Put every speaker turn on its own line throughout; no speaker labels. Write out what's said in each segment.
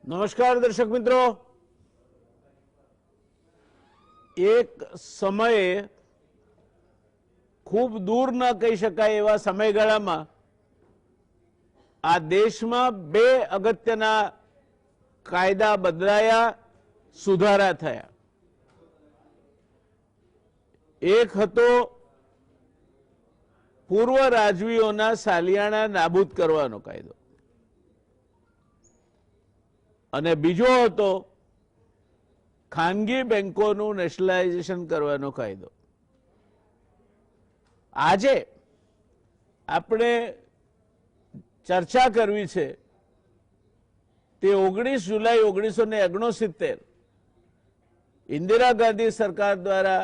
નમસ્કાર દર્શક મિત્રો, એક સમયે ખૂબ દૂર ન કહી શકાય એવા સમયગાળામાં આ દેશમાં બે અગત્યના કાયદા બદલાયા, સુધારા થયા. એક હતો પૂર્વ રાજવીઓના સાલિયાણા નાબૂદ કરવાનો કાયદો અને બીજો હતો ખાનગી બેંકોનું નેશનલાઇઝેશન કરવાનો કાયદો. આજે આપણે ચર્ચા કરવી છે તે 19 જુલાઈ 1969 ઇન્દિરા ગાંધી સરકાર દ્વારા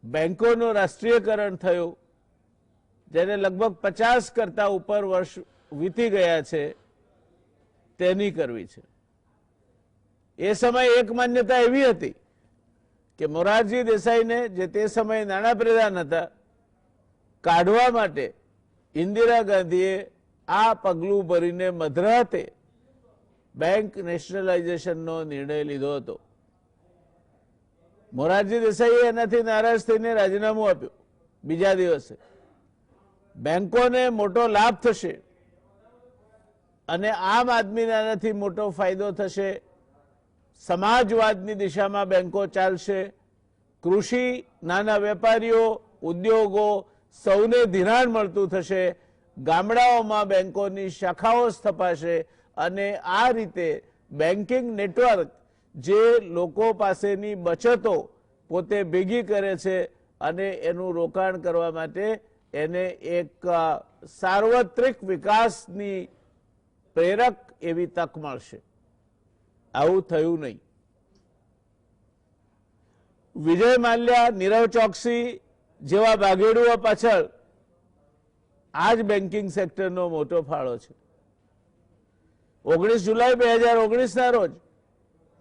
બેંકોનું રાષ્ટ્રીયકરણ થયું, જેને લગભગ 50 કરતા ઉપર વર્ષ વીતી ગયા છે, તેની કરવી છે. એ સમયે એક માન્યતા એવી હતી કે મોરારજી દેસાઈને, જે તે સમયે નાણાપ્રધાન હતા, કાઢવા માટે ઇન્દિરા ગાંધીએ આ પગલું ભરીને મધરાતે બેંક નેશનલાઇઝેશનનો નિર્ણય લીધો હતો. મોરારજી દેસાઈએ એનાથી નારાજ થઈને રાજીનામું આપ્યું. બીજા દિવસે બેંકોને મોટો લાભ થશે અને આમ આદમીને આનાથી મોટો ફાયદો થશે. સમાજવાદની દિશામાં બેંકો ચાલશે. કૃષિ, નાના વેપારીઓ, ઉદ્યોગો સૌને ધિરાણ મળતું થશે. ગામડાઓમાં બેંકોની શાખાઓ સ્થપાશે અને આ રીતે બેન્કિંગ નેટવર્ક, જે લોકો પાસેની બચતો પોતે ભેગી કરે છે અને એનું રોકાણ કરવા માટે એને એક સાર્વત્રિક વિકાસની પ્રેરક એવી તક મળશે. આવું થયું નહીં. વિજય માલ્યા, નીરવ ચોકસી જેવા ભાગેડુઓ પાછળ આ જ બેન્કિંગ સેક્ટરનો મોટો ફાળો છે. 19 જુલાઈ 2019ના રોજ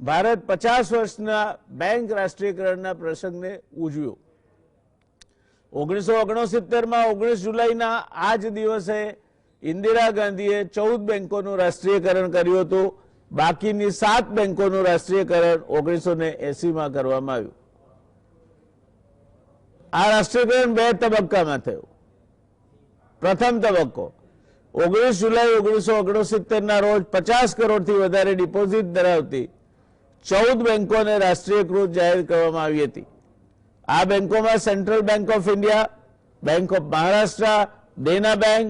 ભારત 50 વર્ષના બેંક રાષ્ટ્રીયકરણના પ્રસંગને ઉજવ્યો. 1969માં 19 જુલાઈના આ જ દિવસે ઇન્દિરા ગાંધીએ 14 બેંકોનું રાષ્ટ્રીયકરણ કર્યું હતું. બાકીની 7 બેંકોનું રાષ્ટ્રીયકરણ 1980માં કરવામાં આવ્યું. આ રાષ્ટ્રીયકરણ 2 તબક્કામાં થયું. પ્રથમ તબક્કો 19 જુલાઈ 1969ના રોજ 50 કરોડથી વધારે ડિપોઝિટ ધરાવતી 14 બેંકોને રાષ્ટ્રીયકૃત જાહેર કરવામાં આવી હતી. આ બેંકોમાં central bank of India, bank of Maharashtra, Dena bank,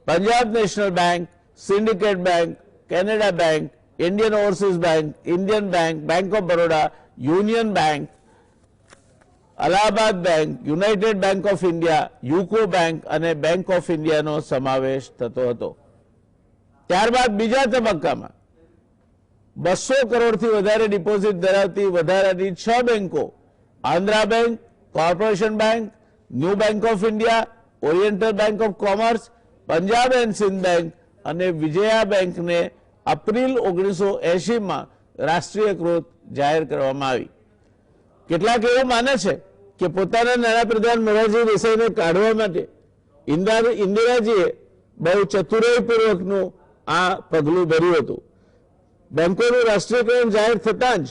Punjab national bank, syndicate bank, Canada bank, Indian overseas bank, Indian bank, bank of Baroda, union bank, Allahabad bank, United bank of India, UCO bank અને બેંક ઓફ ઇન્ડિયાનો સમાવેશ થતો હતો. ત્યારબાદ બીજા તબક્કામાં 200 કરોડથી વધારે deposit ધરાવતી વધારાની 6 બેંકો, Andhra bank, corporation bank, new bank of India, oriental bank of commerce, Punjab and Sind bank અને વિજયા બેંકને એપ્રિલ 1980માં રાષ્ટ્રીયકૃત જાહેર કરવામાં આવી. કેટલાક એવું માને છે કે પોતાના નાણાપ્રધાન મોરારજી દેસાઈને કાઢવા માટે ઇન્દિરાજીએ બહુ ચતુરાઈપૂર્વકનું આ પગલું ભર્યું હતું. બેંકોનું રાષ્ટ્રીયકરણ જાહેર થતાં જ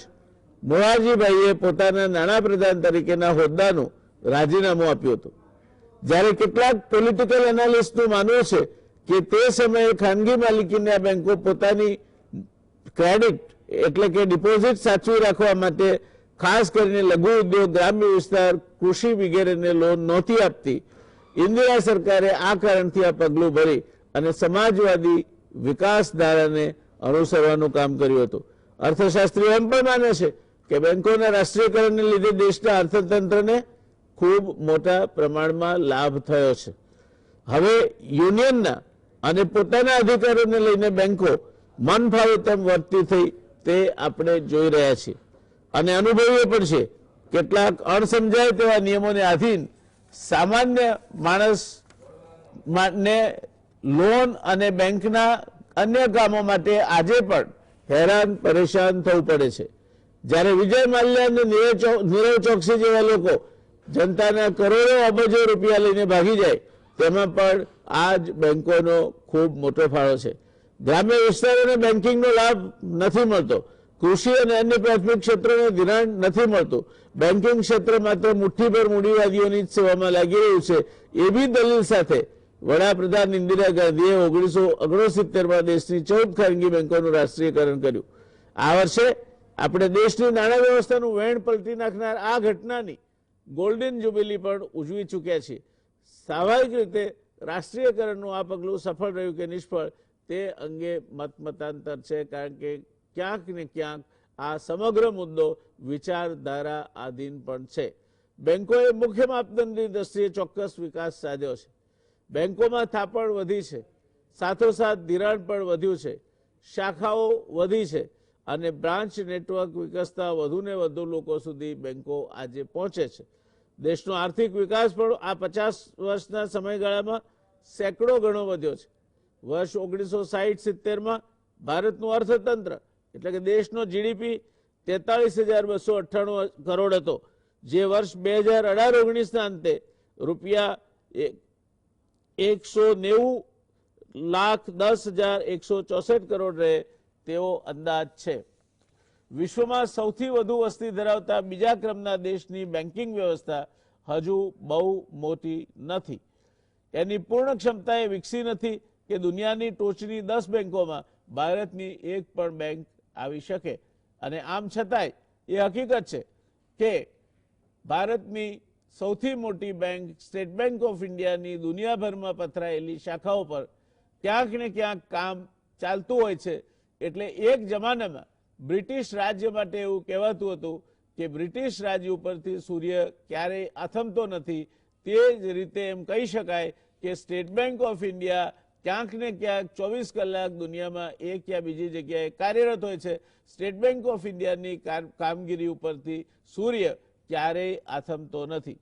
મોરારજીભાઈએ પોતાના નાણાપ્રધાન તરીકેના હોદ્દાનું રાજીનામું આપ્યું હતું. જ્યારે કેટલાક પોલિટિકલ એનાલિસ્ટનું માનવું છે કે તે સમયે ખાનગી માલિકીની આ બેંકો પોતાની ક્રેડિટ એટલે કે ડિપોઝિટ સાચવી રાખવા માટે ખાસ કરીને લઘુ ઉદ્યોગ, ગ્રામ્ય વિસ્તાર, કૃષિ વગેરેને લોન નહોતી આપતી. ઇન્દિરા સરકારે આ કારણથી આ પગલું ભરી અને સમાજવાદી વિકાસ ધારાને અનુસરવાનું કામ કર્યું હતું. અર્થશાસ્ત્રીઓ એમ પણ માને છે કે બેંકોના રાષ્ટ્રીયકરણને લીધે દેશના અર્થતંત્રને ખૂબ મોટા પ્રમાણમાં લાભ થયો છે. હવે યુનિયનના અને પોતાના અધિકારોને લઈને બેંકો મન ફાવે તેમ વર્તી થઈ તે આપણે જોઈ રહ્યા છીએ અને અનુભવીએ પણ છે. કેટલાક અણસમજાય તેવા નિયમોને આધીન સામાન્ય માણસને લોન અને બેંકના અન્ય કામો માટે આજે પણ હેરાન પરેશાન થવું પડે છે. જ્યારે વિજય માલ્યા અને નીરવ ચોકસી જેવા લોકો જનતાના કરોડો અબજો રૂપિયા લઈને ભાગી જાય, તેમાં પણ આ જ બેંકોનો ખૂબ મોટો ફાળો છે. ગ્રામ્ય વિસ્તારોને બેન્કિંગનો લાભ નથી મળતો, કૃષિ અને અન્ય પ્રાથમિક ક્ષેત્રોને ધિરાણ નથી મળતું, બેન્કિંગ ક્ષેત્ર માત્ર મુઠ્ઠીભર મૂડીવાદીઓની જ સેવામાં લાગી રહ્યું છે, એવી દલીલ સાથે વડાપ્રધાન ઇન્દિરા ગાંધીએ 1969માં દેશની 14 ખાનગી બેંકોનું રાષ્ટ્રીયકરણ કર્યું. આ વર્ષે આપણે દેશની નાણાં વ્યવસ્થાનું વેણ પલટી નાખનાર આ ઘટનાની ગોલ્ડન જ્યુબિલી પણ ઉજવી ચૂક્યા છીએ. સ્વાભાવિક રીતે રાષ્ટ્રીયકરણનું આ પગલું સફળ રહ્યું કે નિષ્ફળ તે અંગે મતાંતર છે, કારણ કે ક્યાંક ને ક્યાંક આ સમગ્ર મુદ્દો વિચારધારા આધીન પણ છે. બેંકોએ મુખ્ય માપદંડની દ્રષ્ટિએ ચોક્કસ વિકાસ સાધ્યો છે. બેંકોમાં થાપણ વધી છે, સાથોસાથ ધિરાણ પણ વધ્યું છે, શાખાઓ વધી છે અને બ્રાન્ચ નેટવર્ક વિકસતા વધુને વધુ લોકો સુધી બેંકો આજે પહોંચે છે. દેશનો આર્થિક વિકાસ પણ આ 50 વર્ષના સમયગાળામાં સેંકડો ગણો વધ્યો છે. વર્ષ 1960-70માં ભારતનું અર્થતંત્ર એટલે કે દેશનો જીડીપી 43,298 કરોડ હતો, જે વર્ષ 2018-19ના અંતે રૂપિયા 190,10,164 કરોડ રહે તેવો અંદાજ છે. વિશ્વમાં સૌથી વધુ વસ્તી ધરાવતા બીજા ક્રમના દેશની બેન્કિંગ વ્યવસ્થા હજુ બહુ મોટી નથી. એની પૂર્ણ ક્ષમતા એ વિકસી નથી કે દુનિયાની ટોચની 10 બેંકોમાં ભારતની એક પણ બેંક આવી શકે. અને આમ છતાંય એ હકીકત છે કે ભારતની સૌથી મોટી બેંક સ્ટેટ બેંક ઓફ ઇન્ડિયાની દુનિયાભરમાં પથરાયેલી શાખાઓ પર ક્યાંક ને ક્યાંક કામ ચાલતું હોય છે. એટલે એક જમાનામાં બ્રિટિશ રાજ્ય માટે એવું કહેવાતું હતું કે બ્રિટિશ રાજ્ય ઉપરથી સૂર્ય ક્યારેય આથમતો નથી. તે જ રીતે એમ કહી શકાય કે સ્ટેટ બેંક ઓફ ઇન્ડિયા ક્યાંક ને ક્યાંક 24 કલાક દુનિયામાં એક યા બીજી જગ્યાએ કાર્યરત હોય છે. સ્ટેટ બેંક ઓફ ઇન્ડિયાની કામગીરી ઉપરથી સૂર્ય ક્યારેય આથમતો નથી.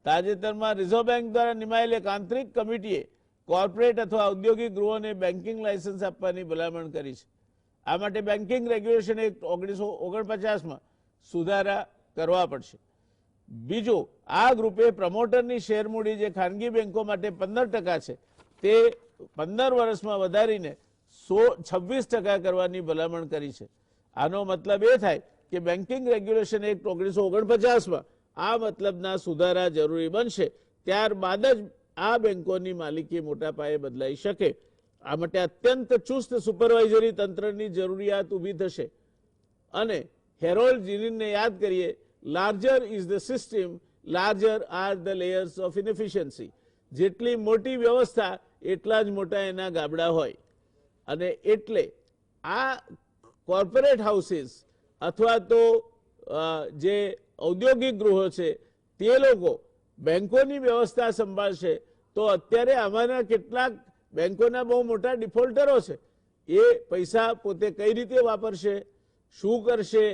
તાજેતરમાં રિઝર્વ બેંક દ્વારા નિમાયેલ એક આંતરિક કમિટીએ કોર્પોરેટ અથવા ઔદ્યોગિક ગૃહોને બેન્કિંગ લાયસન્સ આપવાની ભલામણ કરી છે. આ માટે બેન્કિંગ રેગ્યુલેશન એક્ટ 1949માં સુધારા કરવા પડશે. બીજું, આ ગ્રુપે પ્રમોટરની શેરમૂડી જે ખાનગી બેંકો માટે 15% છે તે 15 વર્ષમાં વધારીને 26% કરવાની ભલામણ કરી છે. આનો મતલબ એ થાય કે બેન્કિંગ રેગ્યુલેશન એક્ટ 1949માં આ મતલબના સુધારા જરૂરી બનશે. ત્યારબાદ જ આ બેંકોની માલિકી મોટા પાયે બદલાઈ શકે. આ માટે અત્યંત ચુસ્ત સુપરવાઇઝરી તંત્રની જરૂરિયાત ઊભી થશે. અને હેરોલ્ડ જીનિનને યાદ કરીએ, larger is the system, larger are the layers of inefficiency. જેટલી મોટી વ્યવસ્થા એટલા જ મોટા એના ગાબડા હોય. અને એટલે આ કોર્પોરેટ હાઉસીસ અથવા તો જે ઔદ્યોગિક ગૃહો છે તે લોકો બેંકોની વ્યવસ્થા સંભાળશે તો અત્યારે આમાંના કેટલાક બેંકોના બહુ મોટા ડિફોલ્ટરો છે. એ પૈસા પોતે કઈ રીતે વાપરશે, શું કરશે,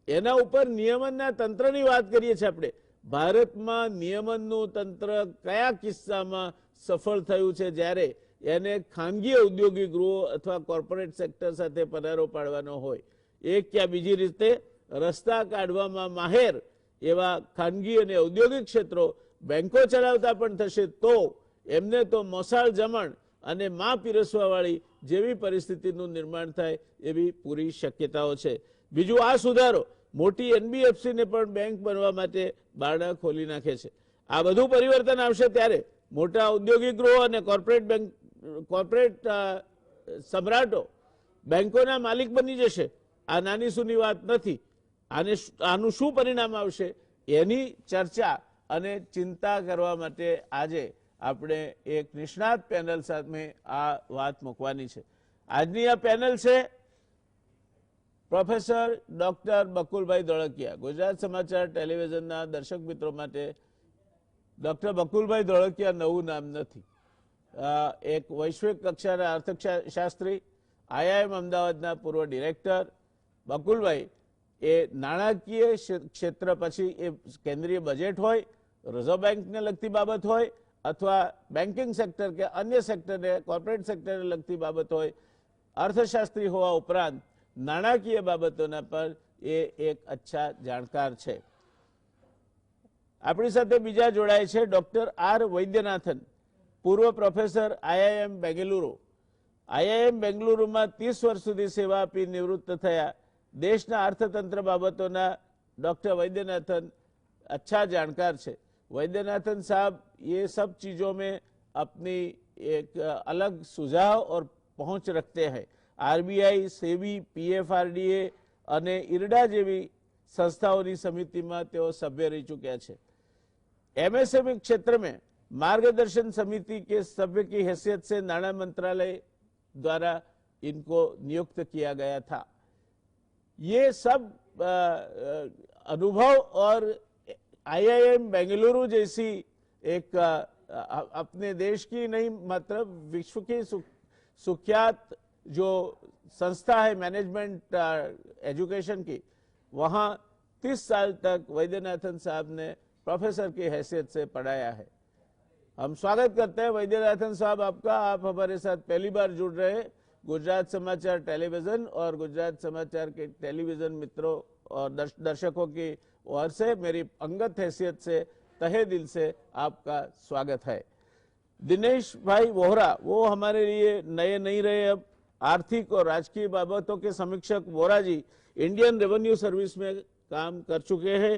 એના ઉપર નિયમનના તંત્રની વાત કરીએ છીએ આપણે. ભારતમાં નિયમનનું તંત્ર કયા કિસ્સામાં સફળ થયું છે જ્યારે એને ખાનગી ઔદ્યોગિક ગૃહો અથવા કોર્પોરેટ સેક્ટર સાથે પનારો પાડવાનો હોય. એક કે બીજી રીતે રસ્તા કાઢવામાં માહેર એવા ખાનગી અને ઔદ્યોગિક ક્ષેત્રો બેંકો ચલાવતા પણ થશે તો એમને તો મોસાળ જમણ અને માં પીરસવાવાળી જેવી પરિસ્થિતિનું નિર્માણ થાય એવી પૂરી શક્યતાઓ છે. બીજું, આ સુધારો મોટી એનબીએફસીને પણ બેંક બનવા માટે બારણા ખોલી નાખે છે. આ બધું પરિવર્તન આવશે ત્યારે મોટા ઔદ્યોગિક ગૃહો અને કોર્પોરેટ સમ્રાટો બેંકોના માલિક બની જશે. આ નાની સૂની વાત નથી. આનું શું પરિણામ આવશે એની ચર્ચા અને ચિંતા કરવા માટે આજે આપણે એક નિષ્ણાત પેનલ સામે આ વાત મૂકવાની છે. આજની આ પેનલ છે પ્રોફેસર ડોક્ટર બકુલભાઈ ધોળકિયા. ગુજરાત સમાચાર ટેલિવિઝનના દર્શક મિત્રો માટે ડોક્ટર બકુલભાઈ ધોળકિયા નવું નામ નથી. એક વૈશ્વિક કક્ષાના અર્થશાસ્ત્રી, આઈઆઈએમ અમદાવાદના પૂર્વ ડિરેક્ટર. બકુલભાઈ એ નાણાકીય ક્ષેત્ર પછી એ કેન્દ્રીય બજેટ હોય, રિઝર્વ બેંકને લગતી બાબત હોય અથવા બેન્કિંગ સેક્ટર કે અન્ય સેક્ટરને કોર્પોરેટ સેક્ટરને લગતી બાબત હોય, અર્થશાસ્ત્રી હોવા ઉપરાંત નાણાકીય બાબતોના પર એ એક અચ્છા જાણકાર છે. આપણી સાથે બીજા જોડાય છે ડોક્ટર આર વૈદ્યનાથન, પૂર્વ પ્રોફેસર આઈઆઈએમ બેંગલુરુ. આઈઆઈએમ બેંગલુરુમાં 30 વર્ષ સુધી સેવા આપી નિવૃત્ત થયા દેશના અર્થતંત્ર બાબતોના डॉक्टर वैद्यनाथन अच्छा जानकार है। वैद्यनाथन साहब ये सब चीज़ों में अपनी एक अलग सुझाव और पहुंच रखते हैं। आरबीआई, सेबी, पीएफआरडीए અને ઇરડા જેવી સંસ્થાઓની સમિતિમાં તેઓ સભ્ય રહી ચૂક્યા છે। एमएसएमई क्षेत्र में मार्गदर्शन समिति के सभ्य की हैसियत से नाणा मंत्रालय द्वारा इनको नियुक्त किया गया था। ये सब अनुभव और आईआईएम बेंगलुरु जैसी एक अपने देश की नहीं मतलब विश्व की सुख्यात जो संस्था है मैनेजमेंट एजुकेशन की, वहाँ 30 साल तक वैद्यनाथन साहब ने प्रोफेसर की हैसियत से पढ़ाया है। हम स्वागत करते हैं वैद्यनाथन साहब आपका। आप हमारे साथ पहली बार जुड़ रहे हैं। गुजरात समाचार टेलीविजन और गुजरात समाचार के टेलीविजन मित्रों और दर्शकों की ओर से मेरी अंगत हैसियत से तहे दिल से आपका स्वागत है। दिनेश भाई वोहरा वो हमारे लिए नए नहीं रहे। अब आर्थिक और राजकीय बाबतों के समीक्षक वोहरा जी इंडियन रेवेन्यू सर्विस में काम कर चुके हैं।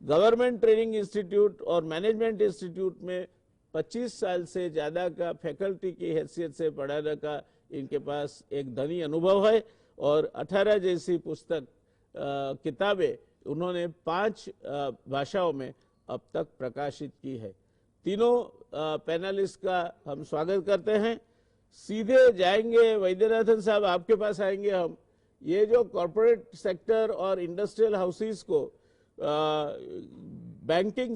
गवर्नमेंट ट्रेनिंग इंस्टीट्यूट और मैनेजमेंट इंस्टीट्यूट में 25 साल से ज़्यादा का फैकल्टी की हैसियत से पढ़ाने का इनके पास एक धनी अनुभव है और 18 जैसी पुस्तक किताबें उन्होंने 5 भाषाओं में अब तक प्रकाशित की है। तीनों पैनलिस्ट का हम स्वागत करते हैं। सीधे जाएंगे वैद्यनाथन साहब आपके पास आएंगे हम। ये जो कॉरपोरेट सेक्टर और इंडस्ट्रियल हाउसेस को बैंकिंग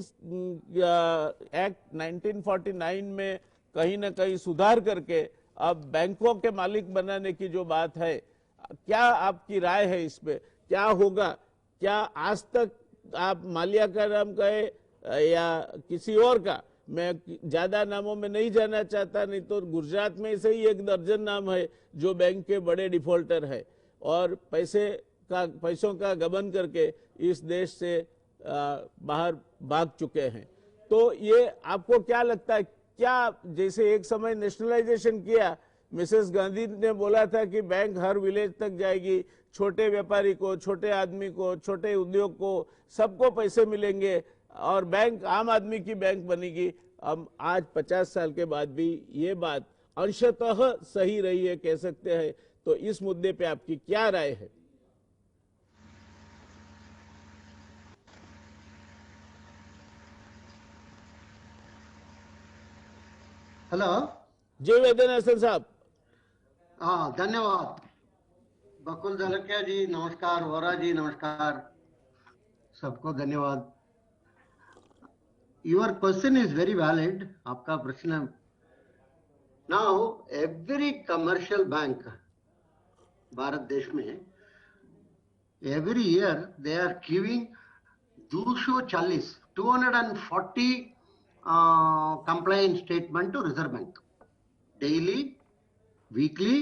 एक्ट 1949 में कहीं ना कहीं सुधार करके अब बैंकों के मालिक बनाने की जो बात है, क्या आपकी राय है इस पे? क्या होगा? क्या आज तक आप माल्या का नाम कहे या किसी और का, मैं ज्यादा नामों में नहीं जाना चाहता, नहीं तो गुजरात में से ही 1 दर्जन नाम है जो बैंक के बड़े डिफॉल्टर है और पैसों का गबन करके इस देश से बाहर भाग चुके हैं। तो ये आपको क्या लगता है? क्या जैसे एक समय नेशनलाइजेशन किया, मिसेस गांधी ने बोला था कि बैंक हर विलेज तक जाएगी, छोटे व्यापारी को, छोटे आदमी को, छोटे उद्योग को, सबको पैसे मिलेंगे और बैंक आम आदमी की बैंक बनेगी। हम आज 50 साल के बाद भी ये बात अंशतः सही रही है कह सकते हैं। तो इस मुद्दे पे आपकी क्या राय है?
हेलो
जी वैद्यनाथन साहब।
हाँ, धन्यवाद। बकुल जलकिया जी नमस्कार, वोरा जी नमस्कार, सबको धन्यवाद। Your question is very valid. आपका प्रश्न now every commercial bank Bharat देश में every year they are giving 240 compliance statement to Reserve Bank, daily, weekly,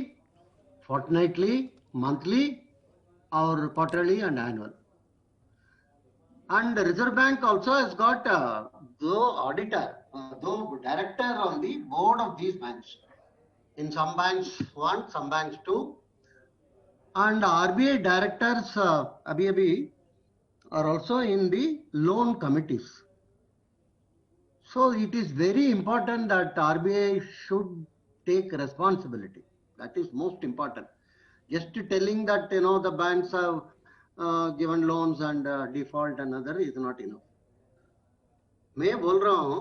fortnightly, monthly, or quarterly and annual. And the Reserve Bank also has got the auditor, the director on the board of these banks. In some banks 1, some banks 2, and RBI directors abhi are also in the loan committees. So it is very important that RBI should take responsibility. That is most important. Just telling that the banks have given loans and default and other is not enough. मैं बोल रहा हूँ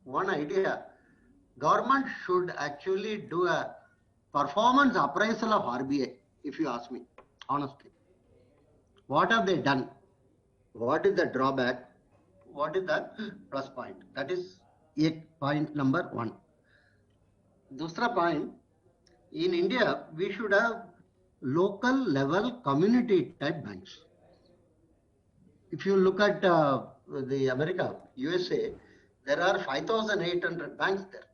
one idea. Government should actually do a performance appraisal of RBI. If you ask me honestly, what have they done? What is the drawback? What is the plus point? That is point number 1. दूसरा point, in India we should have local level community type banks. If you look at the America, USA, there are 5,800 banks there.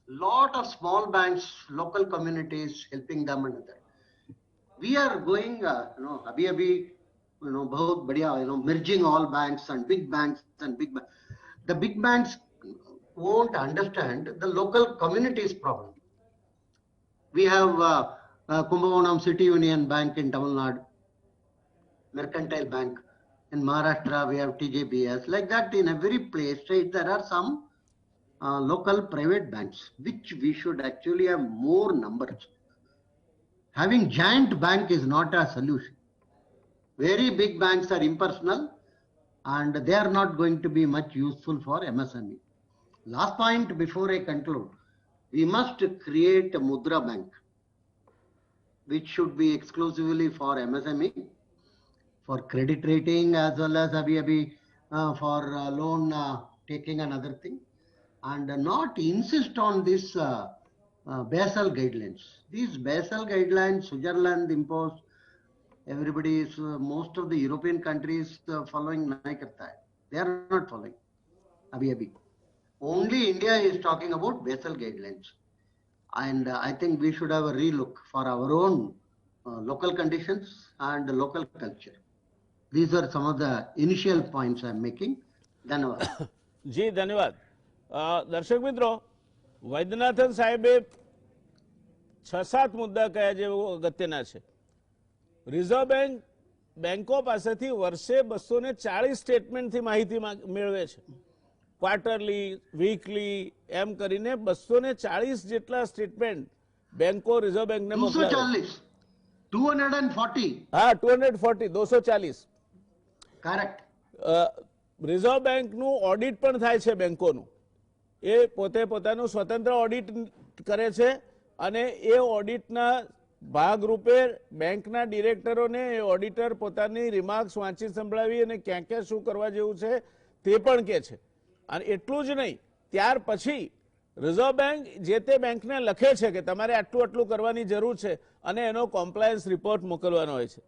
Lot of small banks, local communities helping them and other. We are going, abhi बहुत बढ़िया, merging all banks and big banks and big banks. The big banks won't understand the local communities problem. We have Kumbhakonam City Union Bank in Tamil Nadu, Mercantile Bank. In Maharashtra, we have TJBS. Like that, in every place, there are some local private banks, which we should actually have more numbers. Having giant bank is not a solution. Very big banks are impersonal and they are not going to be much useful for MSME. Last point before I conclude, we must create a Mudra Bank, which should be exclusively for MSME, for credit rating as well as for loan taking and other thing, and not insist on this Basel guidelines. These Basel guidelines, Switzerland imposed, everybody is, most of the European countries following nahi karta hai. They are not following. Abhi. Only India is talking about Basel guidelines. And I think we should have a relook for our own local conditions and local culture. These are some of the initial points I am making. Dhanyawad.
જી ધન્યવાદ. દર્શક મિત્રો, વૈદ્યનાથન સાહેબે 6-7 મુદ્દા કયા જે અગત્યના છે. Reserve bank બેંકો પાસેથી વર્ષે 240 સ્ટેટમેન્ટથી માહિતી મેળવે છે. ક્વાર્ટરલી, વીકલી એમ કરીને 240 જેટલા સ્ટેટમેન્ટ બેંકો રિઝર્વ બેંકને મોકલે.
240.
હા, 240.
Correct.
રિઝર્વ બેંકનું ઓડિટ પણ થાય છે બેંકોનું. એ પોતે પોતાનું સ્વતંત્ર ઓડિટ કરે છે અને એ ઓડિટના ભાગરૂપે બેંકના ડિરેક્ટરોને એ ઓડિટર પોતાની રિમાર્ક્સ વાંચી સંભળાવી અને ક્યાં ક્યાં શું કરવા જેવું છે તે પણ કહે છે. અને એટલું જ નહીં, ત્યાર પછી રિઝર્વ બેંક જે તે બેંકને લખે છે કે તમારે આટલું આટલું કરવાની જરૂર છે અને એનો કોમ્પ્લાયન્સ રિપોર્ટ મોકલવાનો હોય છે.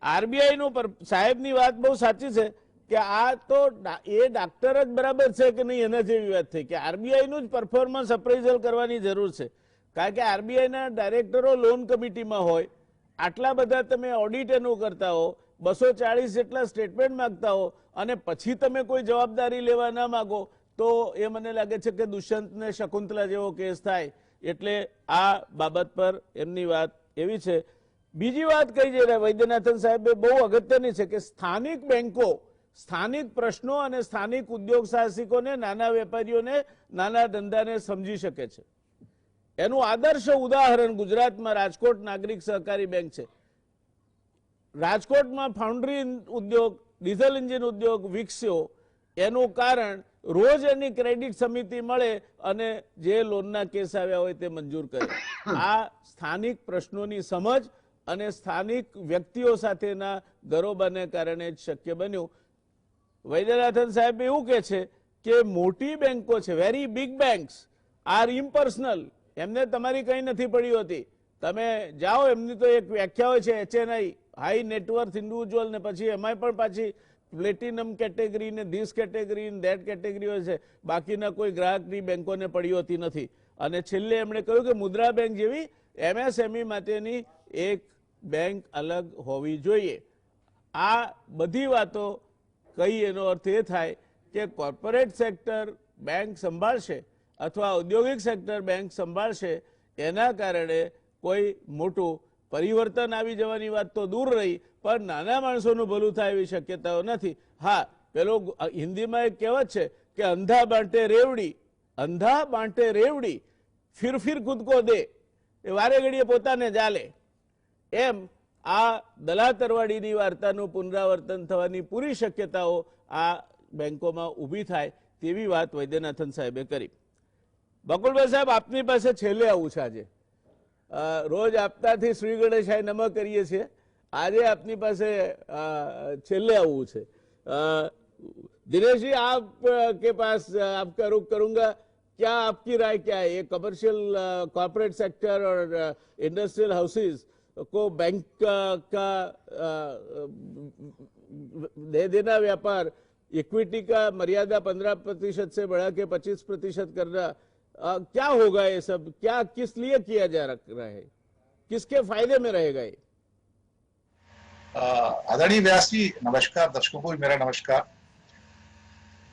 આરબીઆઈનું સાહેબની વાત બહુ સાચી છે કે આ તો એ ડાક્ટર જ બરાબર છે કે નહીં એના જેવી વાત થઈ કે આરબીઆઈનું જ પરફોર્મન્સ અપ્રેઝલ કરવાની જરૂર છે. કારણ કે આરબીઆઈના ડાયરેક્ટરો લોન કમિટીમાં હોય, આટલા બધા તમે ઓડિટ એનું કરતા હો, 240 જેટલા સ્ટેટમેન્ટ માંગતા હો અને પછી તમે કોઈ જવાબદારી લેવા ના માંગો તો એ મને લાગે છે કે દુષ્યંત ને શકુંતલા જેવો કેસ થાય. એટલે આ બાબત પર એમની વાત એવી છે. બીજી વાત કહી છે વૈદ્યનાથન સાહેબે બહુ અગત્યની છે કે સ્થાનિક બેંકો સ્થાનિક પ્રશ્નો અને સ્થાનિક ઉદ્યોગ સાહસિકોને, નાના વેપારીઓને, નાના ધંધાને સમજી શકે છે. એનું આદર્શ ઉદાહરણ ગુજરાતમાં રાજકોટ નાગરિક સહકારી બેંક છે. રાજકોટમાં ફાઉન્ડ્રી ઉદ્યોગ, ડીઝલ એન્જિન ઉદ્યોગ વિકસ્યો એનું કારણ રોજ એની ક્રેડિટ સમિતિ મળે અને જે લોનના કેસ આવ્યા હોય તે મંજૂર કરે. આ સ્થાનિક પ્રશ્નોની સમજ અને સ્થાનિક વ્યક્તિઓ સાથેના ગરોબાને કારણે જ શક્ય બન્યું. વૈદ્યનાથન સાહેબ એવું કહે છે કે મોટી બેંકો છે, very big banks R impersonal. એમને તમારી કંઈ નથી પડી હોતી. તમે જાઓ, એમની તો એક વ્યાખ્યા હોય છે HNI, હાઈ નેટવર્થ ઇન્ડિવિજ્યુઅલ, ને પછી એમાંય પણ પાછી પ્લેટિનમ કેટેગરી ને ધીસ કેટેગરી ને ધેટ કેટેગરી હોય છે. બાકીના કોઈ ગ્રાહકની બેંકોને પડી હોતી નથી. અને છેલ્લે એમણે કહ્યું કે મુદ્રા બેંક જેવી MSME માટેની એક બેંક અલગ હોવી જોઈએ. આ બધી વાતો કઈ એનો અર્થ એ થાય કે કોર્પોરેટ સેક્ટર બેંક સંભાળશે અથવા ઔદ્યોગિક સેક્ટર બેંક સંભાળશે, એના કારણે કોઈ મોટું પરિવર્તન આવી જવાની વાત તો દૂર રહી, પણ નાના માણસોનું ભલું થાય એવી શક્યતાઓ નથી. હા, પેલો હિન્દીમાં એક કહેવત છે કે અંધા બાંટે રેવડી, અંધા બાંટે રેવડી, ફિર ફિર ખુદ કો દે, એ વારે ઘડીએ પોતાને ચાલે. એમ આ દલા તરવાડીની વાર્તાનું પુનરાવર્તન થવાની પૂરી શક્યતાઓ આ બેંકોમાં ઊભી થાય તેવી વાત વૈદ્યનાથન સાહેબે કરી. બકુલભાઈ સાહેબ, આપની પાસે છેલ્લે આવું છે. આજે રોજ આપતાથી શ્રી ગણેશાય નમઃ કરીએ છીએ, આજે આપની પાસે છેલ્લે આવું છે. दिनेश जी, आप के पास आपका रुख करूंगा. क्या आपकी राय क्या है? ये कमर्शियल कॉर्पोरेट सेक्टर और इंडस्ट्रियल हाउसेस को बैंक का दे देना व्यापार, इक्विटी का मर्यादा 15% से बढ़ा के 25% करना, क्या होगा ये सब? क्या किस लिए किया जा रहा है? किसके फायदे में रहेगा ये?
आदरणीय व्यास जी नमस्कार, दर्शकों को भी मेरा नमस्कार।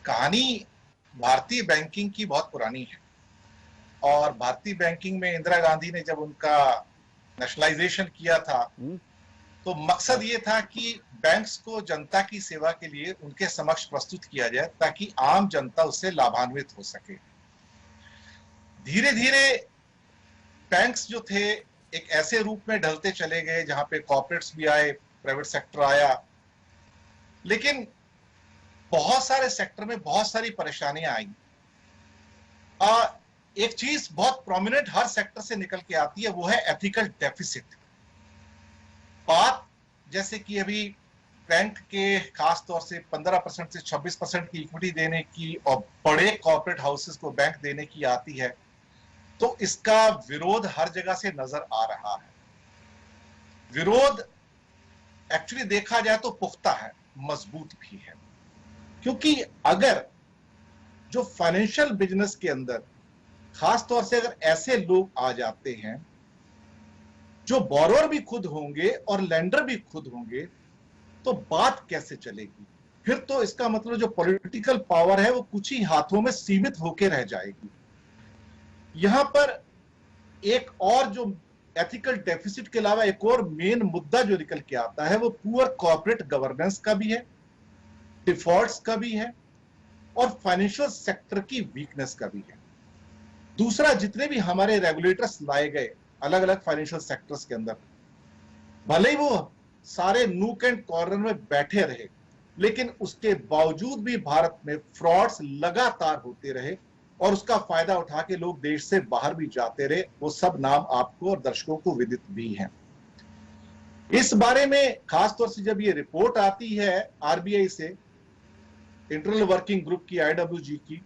कहानी भारतीय बैंकिंग की बहुत पुरानी है। और भारतीय बैंकिंग में इंदिरा गांधी ने जब उनका नेशनलाइजेशन किया था तो मकसद ये था कि बैंक्स को जनता की सेवा के लिए उनके समक्ष प्रस्तुत किया जाए ताकि आम जनता उससे लाभान्वित हो सके। धीरे धीरे बैंक्स जो थे एक ऐसे रूप में ढलते चले गए जहां पे कॉर्पोरेट्स भी आए, प्राइवेट सेक्टर आया, लेकिन बहुत सारे सेक्टर में बहुत सारी परेशानियां आई। एक चीज बहुत प्रोमिनेंट हर सेक्टर से निकल के आती है, वो है एथिकल डेफिसिट। बात जैसे कि अभी बैंक के खास तौर से 15% से 26% की इक्विटी देने की और बड़े कॉर्पोरेट हाउसेस को बैंक देने की आती है, तो इसका विरोध हर जगह से नजर आ रहा है। विरोध एक्चुअली देखा जाए तो पुख्ता है, मजबूत भी है, क्योंकि अगर जो फाइनेंशियल बिजनेस के अंदर खास तौर से अगर ऐसे लोग आ जाते हैं जो बोरोवर भी खुद होंगे और लेंडर भी खुद होंगे, तो बात कैसे चलेगी? फिर तो इसका मतलब जो पॉलिटिकल पावर है वो कुछ ही हाथों में सीमित होकर रह जाएगी। यहां पर एक और जो एथिकल डेफिसिट के अलावा एक और मेन मुद्दा जो निकल के आता है वो पुअर कॉर्पोरेट गवर्नेंस का भी है, डिफॉल्ट्स का भी है और फाइनेंशियल सेक्टर की वीकनेस का भी है। दूसरा, जितने भी हमारे रेगुलेटर्स लाए गए अलग अलग फाइनेंशियल सेक्टर्स के अंदर, भले ही वो सारे नूक एंड कॉर्नर में बैठे रहे, लेकिन उसके बावजूद भी भारत में फ्रॉड्स लगातार होते रहे और उसका फायदा उठा के लोग देश से बाहर भी जाते रहे। वो सब नाम आपको और दर्शकों को विदित भी हैं। इस बारे में खासतौर से जब ये रिपोर्ट आती है आरबीआई से, इंटरनल वर्किंग ग्रुप की, IWG की,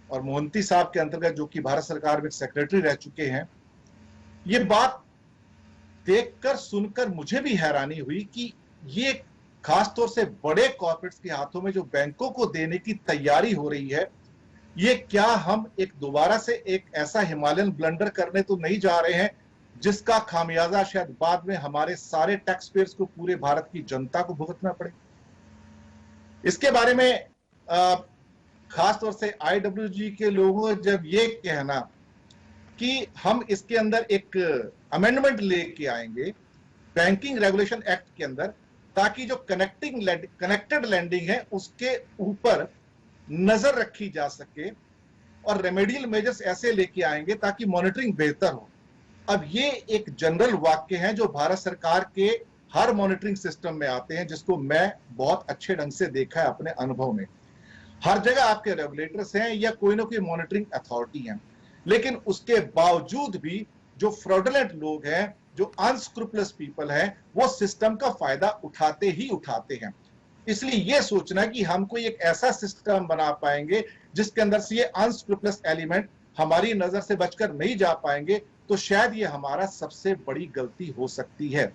और मोहंती साहब के अंतर्गत जो कि भारत सरकार में सेक्रेटरी रह चुके हैं, ये बात देखकर सुनकर मुझे भी हैरानी हुई कि ये खासतौर से बड़े कॉर्पोरेट्स के हाथों में जो बैंकों को देने की तैयारी हो रही है, ये क्या हम एक दोबारा से एक ऐसा हिमालयन ब्लंडर करने तो नहीं जा रहे हैं जिसका खामियाजा शायद बाद में हमारे सारे टैक्स पेयर्स को, पूरे भारत की जनता को भुगतना पड़े? इसके बारे में खासतौर से IWG के लोगों ने जब ये कहना कि हम इसके अंदर एक अमेंडमेंट लेके आएंगे बैंकिंग रेगुलेशन एक्ट के अंदर, ताकि जो कनेक्टेड लैंडिंग है उसके ऊपर नजर रखी जा सके और रेमेडियल मेजर्स ऐसे लेके आएंगे ताकि मॉनिटरिंग बेहतर हो। अब ये एक जनरल वाक्य है जो भारत सरकार के हर मॉनिटरिंग सिस्टम में आते हैं, जिसको मैं बहुत अच्छे ढंग से देखा है अपने अनुभव में। हर जगह आपके रेगुलेटर्स हैं या कोई ना कोई मॉनिटरिंग अथॉरिटी है, लेकिन उसके बावजूद भी जो फ्रॉडुलेंट लोग हैं, जो अनस्क्रूपुलस पीपल हैं, वो सिस्टम का फायदा उठाते ही उठाते हैं। इसलिए यह सोचना कि हम कोई एक ऐसा सिस्टम बना पाएंगे जिसके अंदर से ये अनस्क्रूपुलस एलिमेंट हमारी नजर से बचकर नहीं जा पाएंगे, तो शायद ये हमारा सबसे बड़ी गलती हो सकती है।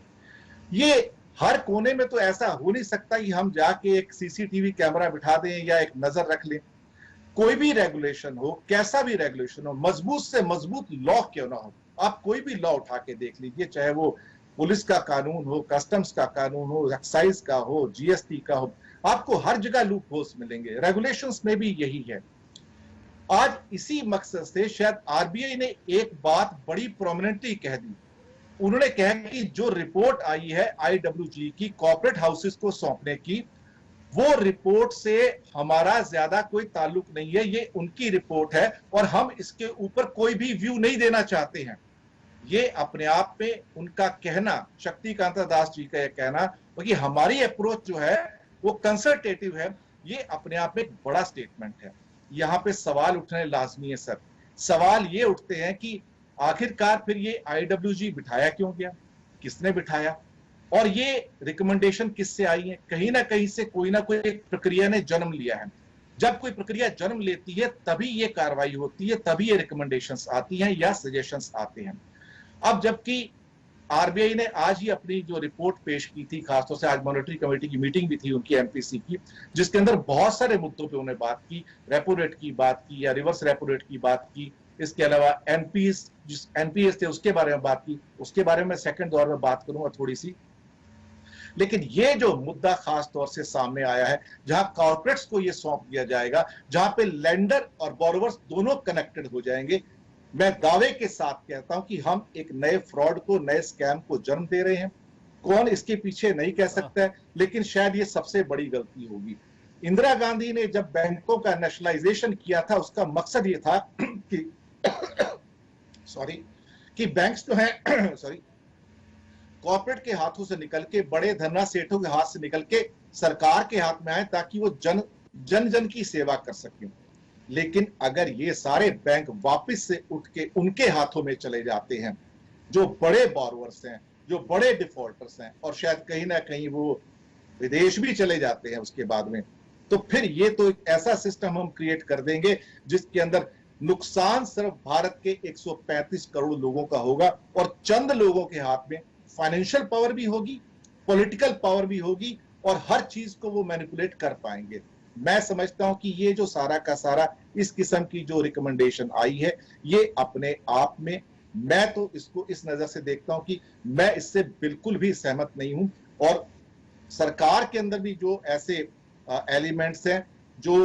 ये हर कोने में तो ऐसा हो नहीं सकता कि हम जाके एक CCTV कैमरा बिठा दें या एक नजर रख लें। कोई भी रेगुलेशन हो, कैसा भी रेगुलेशन हो, मजबूत से मजबूत लॉ क्यों ना हो, आप कोई भी लॉ उठा के देख लीजिए, चाहे वो पुलिस का कानून हो, कस्टम्स का कानून हो, एक्साइज का हो, GST का हो, आपको हर जगह लूप होल्स मिलेंगे। रेगुलेशंस में भी यही है। आज इसी मकसद से शायद RBI ने एक बात बड़ी प्रोमिनेंटली कह दी। उन्होंने कहा कि जो रिपोर्ट आई है IWG की कॉर्पोरेट हाउसेस को सौंपने की, वो रिपोर्ट से हमारा ज्यादा कोई ताल्लुक नहीं है, ये उनकी रिपोर्ट है और हम इसके ऊपर कोई भी व्यू नहीं देना चाहते हैं। ये अपने आप में उनका कहना, शक्तिकांत दास जी का यह कहना कि हमारी अप्रोच जो है वो कंसल्टेटिव है, ये अपने आप में एक बड़ा स्टेटमेंट है। यहां पे सवाल उठने लाजमी है सर। सवाल ये उठते हैं कि आखिरकार फिर ये IWG बिठाया क्यों गया, किसने बिठाया, और ये रिकमेंडेशन किससे आई है? कहीं ना कहीं से कोई ना कोई एक प्रक्रिया ने जन्म लिया है। जब कोई प्रक्रिया जन्म लेती है तभी ये कार्रवाई होती है, तभी ये रिकमेंडेशंस आती हैं या सजेशंस आते हैं। अब जबकि RBI ने आज ही अपनी जो रिपोर्ट पेश की थी, खासतौर से आज मॉनिटरी कमेटी की मीटिंग भी थी उनकी MPC की, जिसके अंदर बहुत सारे मुद्दों पे उन्होंने बात की, रेपो रेट की बात की या रिवर्स रेपो रेट की बात की, इसके अलावा NPS थे उसके बारे में बात की, उसके बारे में सेकंड दौर में बात करूंगा थोड़ी सी। लेकिन ये जो मुद्दा खास तौर से सामने आया है, जहां कॉर्पोरेट्स को ये सौंप दिया जाएगा, जहां पे लेंडर और बोरोवर्स दोनों कनेक्टेड हो जाएंगे, मैं दावे के साथ कहता हूं कि हम एक नए फ्रॉड को, नए स्कैम को जन्म दे रहे हैं। कौन इसके पीछे नहीं कह सकता है, लेकिन शायद ये सबसे बड़ी गलती होगी। इंदिरा गांधी ने जब बैंकों का नेशनलाइजेशन किया था, उसका मकसद ये था कि कि बैंक्स जो है कॉर्पोरेट के हाथों से निकल के, बड़े धनरा सेठों के हाथ से निकल के सरकार के हाथ में आए, ताकि वो जन जन की सेवा कर सके। लेकिन अगर ये सारे बैंक वापस से उठ के उनके हाथों में चले जाते हैं, जो बड़े बोरोवर्स हैं, जो बड़े डिफॉल्टर्स हैं, और शायद कहीं ना कहीं वो विदेश भी चले जाते हैं उसके बाद में, तो फिर ये तो एक ऐसा सिस्टम हम क्रिएट कर देंगे जिसके अंदर नुकसान सिर्फ भारत के 135 करोड़ लोगों का होगा, और चंद लोगों के हाथ में फाइनेंशियल पावर भी होगी, पॉलिटिकल पावर भी होगी, और हर चीज को वो मैनिपुलेट कर पाएंगे। मैं समझता हूं कि ये जो सारा का सारा इस किस्म की जो रिकमेंडेशन आई है, ये अपने आप में, मैं तो इसको इस नजर से देखता हूं कि मैं इससे बिल्कुल भी सहमत नहीं हूं। और सरकार के अंदर भी जो ऐसे एलिमेंट्स हैं जो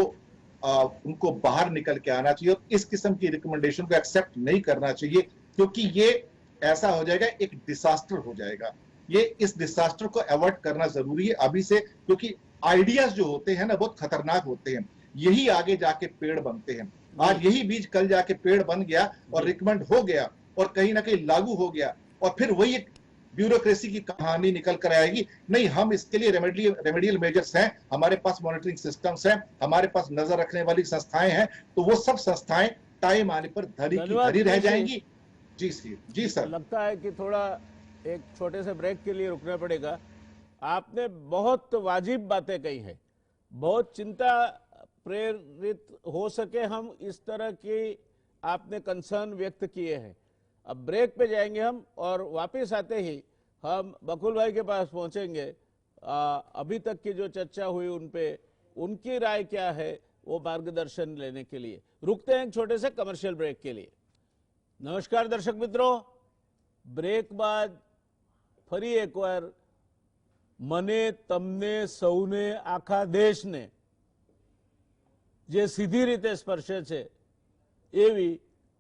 उनको बाहर निकल के आना चाहिए, और इस किस्म की रिकमेंडेशन को एक्सेप्ट नहीं करना चाहिए, क्योंकि ये ऐसा हो जाएगा, एक डिसास्टर हो जाएगा। ये इस डिसास्टर को अवॉइड करना जरूरी है अभी से, क्योंकि आइडियाज जो होते हैं ना, बहुत खतरनाक होते हैं। यही आगे जाके पेड़ बनते हैं। आज यही बीज कल जाके पेड़ बन गया और रिकमेंड हो गया और कहीं ना कहीं लागू हो गया, और फिर वही एक ब्यूरोक्रेसी की कहानी निकल कर आएगी। नहीं, हम इसके लिए रेमेडियल मेजर्स हैं, हमारे पास मॉनिटरिंग सिस्टम्स हैं, हमारे पास नजर रखने वाली संस्थाएं हैं, तो वो सब संस्थाएं टाइम आने पर धरी की धरी रह जाएंगी। जी सर,
लगता है कि थोड़ा एक छोटे से ब्रेक के लिए रुकना पड़ेगा। आपने बहुत वाजिब बातें कही है, बहुत चिंता प्रेरित हो सके हम इस तरह की आपने कंसर्न व्यक्त किए हैं। अब ब्रेक पे जाएंगे हम, और वापस आते ही हम बकुल भाई के पास पहुंचेंगे। अभी तक की जो चर्चा हुई उन पे उनकी राय क्या है, वो मार्गदर्शन लेने के लिए रुकते हैं एक छोटे से कमर्शियल ब्रेक के लिए। नमस्कार दर्शक मित्रों, ब्रेक बाद फरी एक बार મને તમને સૌને આખા દેશને જે સીધી રીતે સ્પર્શે છે એવી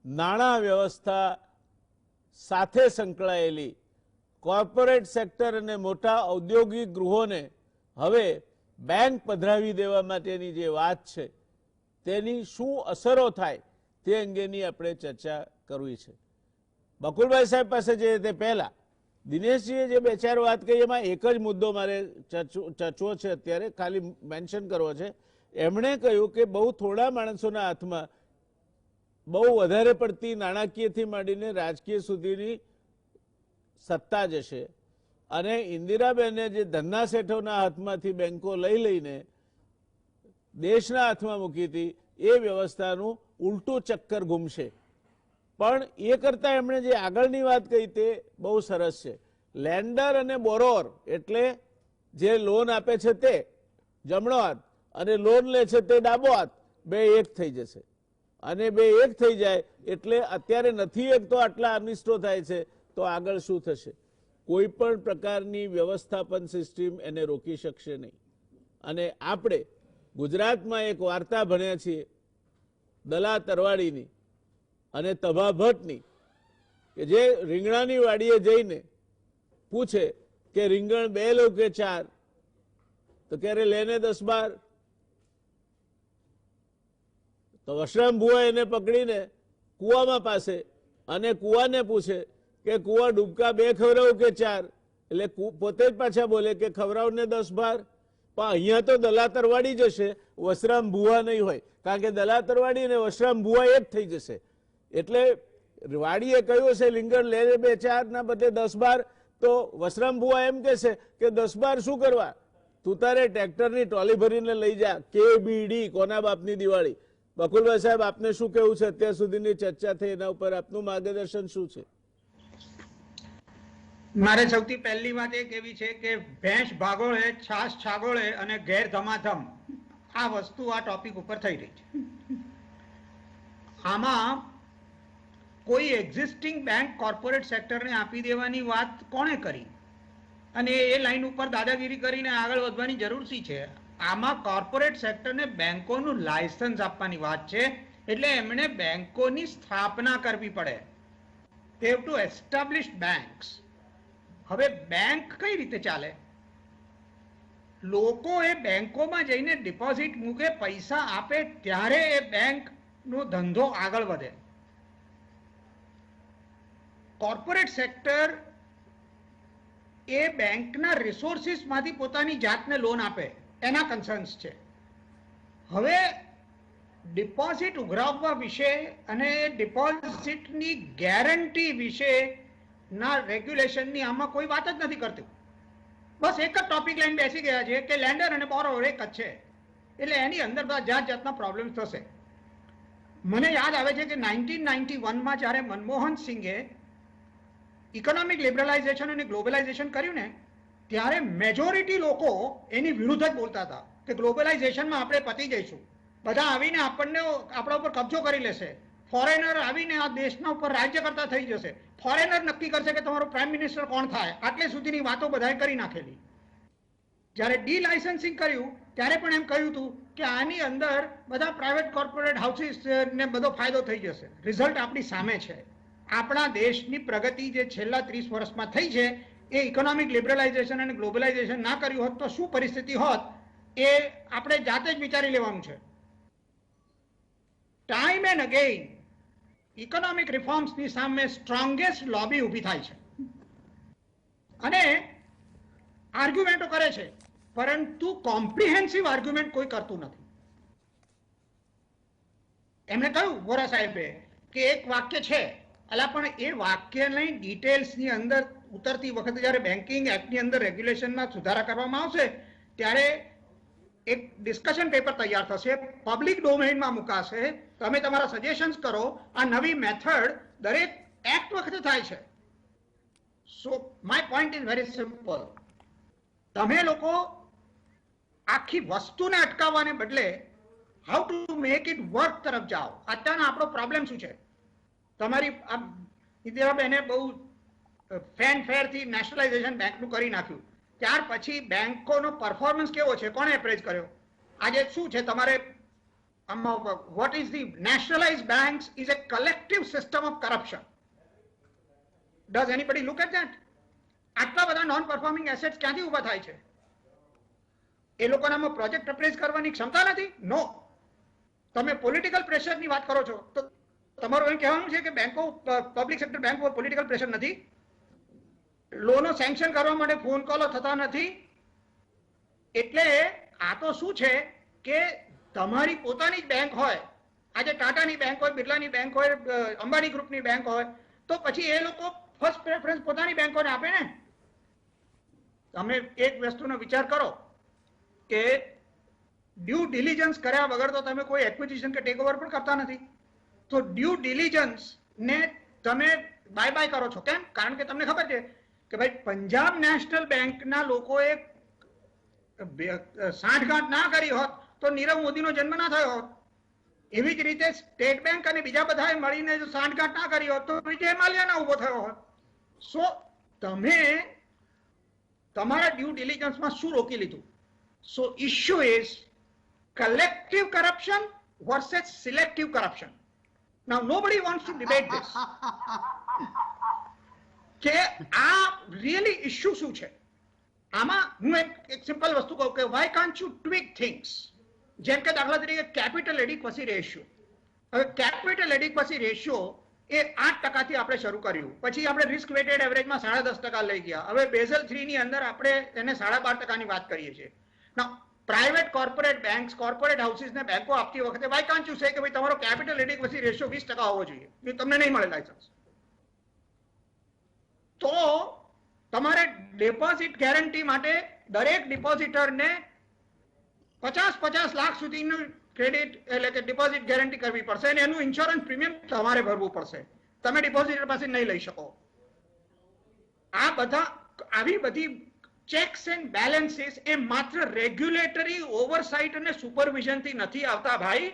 નાણાં વ્યવસ્થા સાથે સંકળાયેલી કોર્પોરેટ સેક્ટર અને મોટા ઔદ્યોગિક ગૃહોને હવે બેંક પધરાવી દેવા માટેની જે વાત છે તેની શું અસરો થાય તે અંગેની આપણે ચર્ચા કરવી છે। બકુલભાઈ સાહેબ પાસે જઈએ તે પહેલા દિનેશજીએ જે બે ચાર વાત કહી, એમાં એક જ મુદ્દો મારે ચર્ચવો છે, અત્યારે ખાલી મેન્શન કરવો છે। એમણે કહ્યું કે બહુ થોડા માણસોના હાથમાં બહુ વધારે પડતી નાણાકીયથી માંડીને રાજકીય સુધીની સત્તા જશે, અને ઇન્દિરાબેને જે ધનના શેઠોના હાથમાંથી બેંકો લઈ લઈને દેશના હાથમાં મૂકી હતી, એ વ્યવસ્થાનું ઉલટું ચક્કર ઘૂમશે। પણ એ કરતા એમણે જે આગળની વાત કહી તે બહુ સરસ છે। લેન્ડર અને બોરોઅર એટલે જે લોન આપે છે તે જમણો હાથ અને લોન લે છે તે ડાબો હાથ, બે એક થઈ જશે। અને બે એક થઈ જાય એટલે અત્યારે નથી એક તો આટલા અનિષ્ટો થાય છે, તો આગળ શું થશે? કોઈ પણ પ્રકારની વ્યવસ્થાપન સિસ્ટમ એને રોકી શકશે નહીં। અને આપણે ગુજરાતમાં એક વાર્તા ભણ્યા છીએ દલા તરવાડીની અને તભા ભટ્ટની, કે જે રીંગણાની વાડીએ જઈને પૂછે કે રીંગણ 2 લો કે 4, તો ક્યારે લેને 10-12, તો વશરામ ભુવા એને પકડીને કુવામાં પાસે અને કુવાને પૂછે કે કુવા ડૂબકા 2 ખવડાવું કે 4, એટલે પોતે જ પાછા બોલે કે ખવડાવને 10-12। પણ અહીંયા તો દલા તરવાડી જશે, વશરામ ભુવા નહીં હોય, કારણ કે દલા તરવાડી અને વશરામ ભુવા એક થઈ જશે। એટલે વાડીએ કહ્યું હશે રીંગણ લે 2-4 ના બદલે 10-12, તો વશરામ ભુવા એમ કહેશે કે 10-12 શું કરવા, તું તારે ટ્રેક્ટરની ટ્રોલી ભરીને લઈ જા, KBD કોના બાપની દિવાળી। બકુલભાઈ સાહેબ, આપને શું કહેવું છે? અત્યાર સુધીની ચર્ચા થઈ એના ઉપર આપનું માર્ગદર્શન શું છે?
મારે સૌથી પહેલી વાત એ કેવી છે કે ભેંસ ભાગોળે, છાસ છાગોળે અને ઘેર ધમાધમ, આ વસ્તુ આ ટોપિક ઉપર થઈ રહી છે। આમાં કોઈ એક્ઝિસ્ટિંગ બેંક કોર્પોરેટ સેક્ટરને આપી દેવાની વાત કોણે કરી, અને એ લાઈન ઉપર દાદાગીરી કરીને આગળ વધવાની જરૂર શી છે? આમાં કોર્પોરેટ સેક્ટરને બેંકોનું લાયસન્સ આપવાની વાત છે, એટલે એમણે બેંકોની સ્થાપના કરવી પડે. they have to establish banks. હવે બેંક કઈ રીતે ચાલે? લોકો એ બેંકોમાં જઈને ડિપોઝિટ મૂકે, પૈસા આપે, ત્યારે એ બેંકનો ધંધો આગળ વધે. કોર્પોરેટ સેક્ટર એ બેંકના રિસોર્સિસમાંથી પોતાની જાતને લોન આપે, એના કન્સર્ન્સ છે. હવે ડિપોઝિટ ઉઘરાવવા વિશે અને ડિપોઝિટની ગેરંટી વિશેના રેગ્યુલેશનની આમાં કોઈ વાત જ નથી કરતું. બસ એક જ ટોપિક લઈને બેસી ગયા છે કે લેન્ડર અને બોરોવર એક જ છે. એટલે એની અંદર જાત જાતના પ્રોબ્લેમ થશે. મને યાદ આવે છે કે 1991માં જ્યારે મનમોહન સિંઘે ઇકોનોમિક લિબરલાઇઝેશન અને ગ્લોબલાઇઝેશન કર્યું ને, ત્યારે મેજોરિટી લોકો એની વિરુદ્ધ જ બોલતા હતા કે ગ્લોબલાઇઝેશનમાં આપણે પતી જઈશું, બધા આવીને આપણને આપણા ઉપર કબજો કરી લેશે, ફોરેનર આવીને આ દેશના ઉપર રાજ્ય કરતા થઈ જશે, ફોરેનર નક્કી કરશે કે તમારો પ્રાઇમ મિનિસ્ટર કોણ થાય. આટલે સુધીની વાતો બધાએ કરી નાખેલી. જ્યારે ડી લાયસન્સિંગ કર્યું ત્યારે પણ એમ કહ્યું હતું કે આની અંદર બધા પ્રાઇવેટ કોર્પોરેટ હાઉસીસ ને બધો ફાયદો થઈ જશે. રિઝલ્ટ આપણી સામે છે. આપણા દેશની પ્રગતિ જે છેલ્લા 30 વર્ષમાં થઈ છે એ ઇકોનોમિક લિબરલાઇઝેશન અને ગ્લોબલાઇઝેશન ના કર્યું હોત તો શું પરિસ્થિતિ હોત એ આપણે જાતે જ વિચારી લેવાનું છે. ટાઈમ એન્ડ અગેઇન ઇકોનોમિક રિફોર્મ્સની સામે સ્ટ્રોંગેસ્ટ લોબી ઊભી થાય છે અને આર્ગ્યુમેન્ટો કરે છે, પરંતુ કોમ્પ્રિહેન્સિવ આર્ગ્યુમેન્ટ કોઈ કરતું નથી. એમણે કહ્યું વોરા સાહેબે કે એક વાક્ય છે, અલા પણ એ વાક્યની ડિટેલ્સની અંદર ઉતરતી વખતે જ્યારે બેન્કિંગ એક્ટની અંદર રેગ્યુલેશનમાં સુધારા કરવામાં આવશે ત્યારે એક ડિસ્કશન પેપર તૈયાર થશે, પબ્લિક ડોમેઇનમાં મુકાશે, તમે તમારા સજેશન્સ કરો. આ નવી મેથડ દરેક એક્ટ વખતે થાય છે. સો my point is very simple. તમે લોકો આખી વસ્તુને અટકાવવાને બદલે how to make it work તરફ જાઓ. અત્યારનો આપણો પ્રોબ્લેમ શું છે? તમારી ઇન્દિરાબેને બહુ ફેનફેરથી નેશનલાઇઝેશન બેંકનું કરી નાખ્યું. ત્યાર પછી બેંકોનો પરફોર્મન્સ કેવો છે કોણે એપ્રેઝ કર્યો? આજે શું છે તમારે what is the nationalized banks is a collective system of corruption. Does anybody look at that? આટલા બધા નોન પરફોર્મિંગ એસેટ્સ ક્યાંથી ઊભા થાય છે? એ લોકોનામાં પ્રોજેક્ટ અપ્રેઝ કરવાની ક્ષમતા નથી? નો. તમે પોલિટિકલ પ્રેશરની વાત કરો છો તો તમારું એમ કહેવાનું છે કે બેંકો, પબ્લિક સેક્ટર બેંકો પોલિટિકલ પ્રેશર નથી? લોનો સેન્કશન કરવા માટે ફોન કોલો થતા નથી? એટલે આ તો શું છે કે તમારી પોતાની જ બેંક હોય, આજે ટાટાની બેંક હોય, બિરલાની બેંક હોય, અંબાણી ગ્રુપની બેંક હોય, તો પછી એ લોકો ફર્સ્ટ પ્રેફરન્સ પોતાની બેંકોને આપે ને. તમે એક વસ્તુનો વિચાર કરો કે ડ્યુ ડિલિજન્સ કર્યા વગર તો તમે કોઈ એક્વિઝિશન કે ટેક ઓવર પણ કરતા નથી. તો ડ્યુ ડિલિજન્સ ને તમે બાય બાય કરો છો. કેમ? કારણ કે તમને ખબર છે કે ભાઈ પંજાબ નેશનલ બેંકના લોકોએ સાંઠગાંઠ ના કરી હોત તો નીરવ મોદીનો જન્મ ના થયો હોત. એવી જ રીતે સ્ટેટ બેંક અને બીજા બધાએ મળીને જો સાંઠગાંઠ ના કરી હોત તો વિજય માલ્યા ના ઉભો થયો હોત. સો તમે તમારા ડ્યુ ડિલિજન્સમાં શું રોકી લીધું? So issue is collective corruption versus selective corruption. Now nobody wants to debate this. કે આ રિયલી ઇશ્યુ શું છે? આમાં હું એક સિમ્પલ વસ્તુ કહું કે why can't you tweak things? જેમ કે દાખલા તરીકે કેપિટલ એડિક્વસી રેશિયો. હવે કેપિટલ એડિક્વસી રેશિયો એ 8% આપણે શરૂ કર્યું, પછી આપણે રિસ્ક વેટેડ એવરેજમાં 10.5% લઈ ગયા. હવે બેઝલ 3 ની અંદર આપણે એને 12.5% વાત કરીએ છીએ. Now private corporate banks, corporate houses ને બેંકો આપતી વખતે why can't you say કે ભાઈ તમારો કેપિટલ એડિક્વસી રેશિયો 20% હોવો જોઈએ? તમને નહીં મળે લાયસન્સ. તો તમારે ડિપોઝિટ ગેરંટી માટે દરેક ડિપોઝિટરને 50 લાખ સુધીનું ક્રેડિટ એટલે કે ડિપોઝિટ ગેરંટી કરવી પડશે અને એનું ઇન્સ્યોરન્સ પ્રીમિયમ તમારે ભરવું પડશે. તમે ડિપોઝિટર પાસે નહીં લઈ શકો. આ બધા આવી બધી ચેક્સ એન્ડ બેલેન્સીસ એ માત્ર રેગ્યુલેટરી ઓવરસાઇટ અને સુપરવિઝનથી નથી આવતા ભાઈ.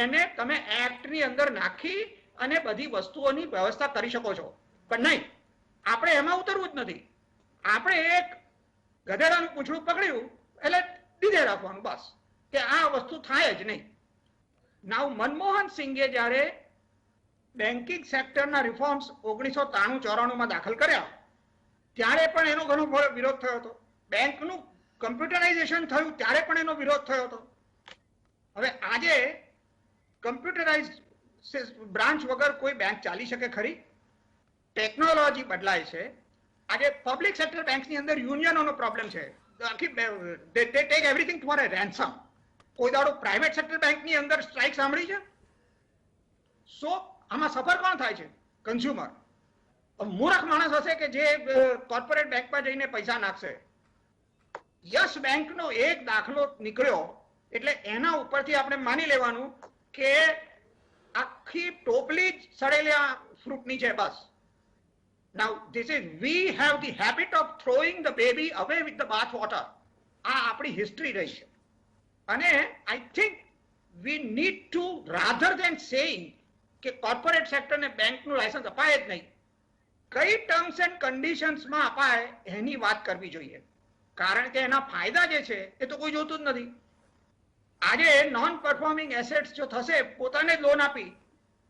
એને તમે એક્ટની અંદર નાખી અને બધી વસ્તુઓની વ્યવસ્થા કરી શકો છો, પણ નહીં, આપણે એમાં ઉતરવું જ નથી. આપણે એક ગધેડાનું પૂંછડું પકડ્યું એટલે દીધે રાખવાનું બસ, કે આ વસ્તુ થાય જ નહીં. નાવ મનમોહન સિંઘે જ્યારે બેન્કિંગ સેક્ટરના રિફોર્મ્સ 1993-94 માં દાખલ કર્યા ત્યારે પણ એનો ઘણો વિરોધ થયો હતો. બેંકનું કમ્પ્યુટરાઇઝેશન થયું ત્યારે પણ એનો વિરોધ થયો હતો. હવે આજે કમ્પ્યુટરાઇઝ બ્રાન્ચ વગર કોઈ બેંક ચાલી શકે ખરી? ટેકનોલોજી બદલાય છે. આજે પબ્લિક સેક્ટર બેંક્સની અંદર યુનિયનોનો પ્રોબ્લેમ છે. they take everything for a ransom. કોઈ દાડો પ્રાઇવેટ સેક્ટર બેંકની અંદર સ્ટ્રાઇક સાંભળી છે? સો આમાં સફર કોણ થાય છે? કન્ઝ્યુમર. મૂર્ખ માણસ હશે કે જે કોર્પોરેટ બેંકમાં જઈને પૈસા નાખશે. યસ બેંકનો એક દાખલો નીકળ્યો એટલે એના ઉપરથી આપણે માની લેવાનું કે આખી ટોપલી જ સડેલા ફ્રૂટની છે બસ. Now this is we have the habit of throwing the baby away with the bath water. આ આપણી હિસ્ટ્રી રહી છે અને I think we need to rather than saying કે કોર્પોરેટ સેક્ટરને બેંકનું લાયસન્સ અપાય જ નહીં, કઈ ટર્મ્સ એન્ડ કન્ડિશન્સમાં અપાય એની વાત કરવી જોઈએ. કારણ કે એના ફાયદા જે છે એ તો કોઈ જોતું જ નથી. આજે નોન પરફોર્મિંગ એસેટ્સ જો થશે પોતાને જ લોન આપી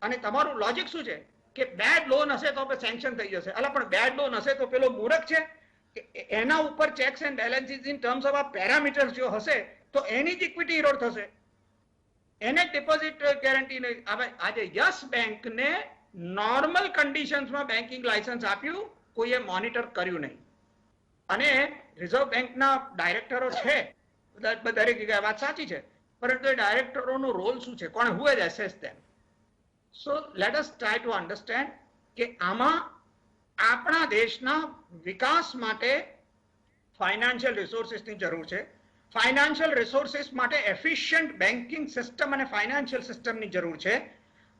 અને તમારું લોજિક શું છે કે બેડ લોન હશે તો સેન્કશન થઈ જશે. અલા પણ બેડ લોન હશે તો પેલો મૂર્ખ છે કે એના ઉપર checks and balances in terms of આ પેરામીટર્સ જો હશે તો એની જ ઇક્વિટી ઇરોડ થશે, એને ડિપોઝિટ ગેરંટી નહીં. હવે આજે યસ બેંકને નોર્મલ કન્ડિશન્સમાં બેન્કિંગ લાયસન્સ આપ્યું, કોઈએ મોનિટર કર્યું નહીં. અને રિઝર્વ બેંકના ડાયરેક્ટરો છે, દરેક જગ્યાએ વાત સાચી છે, પરંતુ એ ડાયરેક્ટરોનો રોલ શું છે? કોણ who has ashes them? So let us try to understand કે આમાં આપણા દેશના વિકાસ માટે ફાઇનાન્શિયલ રિસોર્સિસની જરૂર છે. ફાઇનાન્શિયલ રિસોર્સિસ માટે એફિશિયન્ટ બેન્કિંગ સિસ્ટમ અને ફાઇનાન્શિયલ સિસ્ટમની જરૂર છે.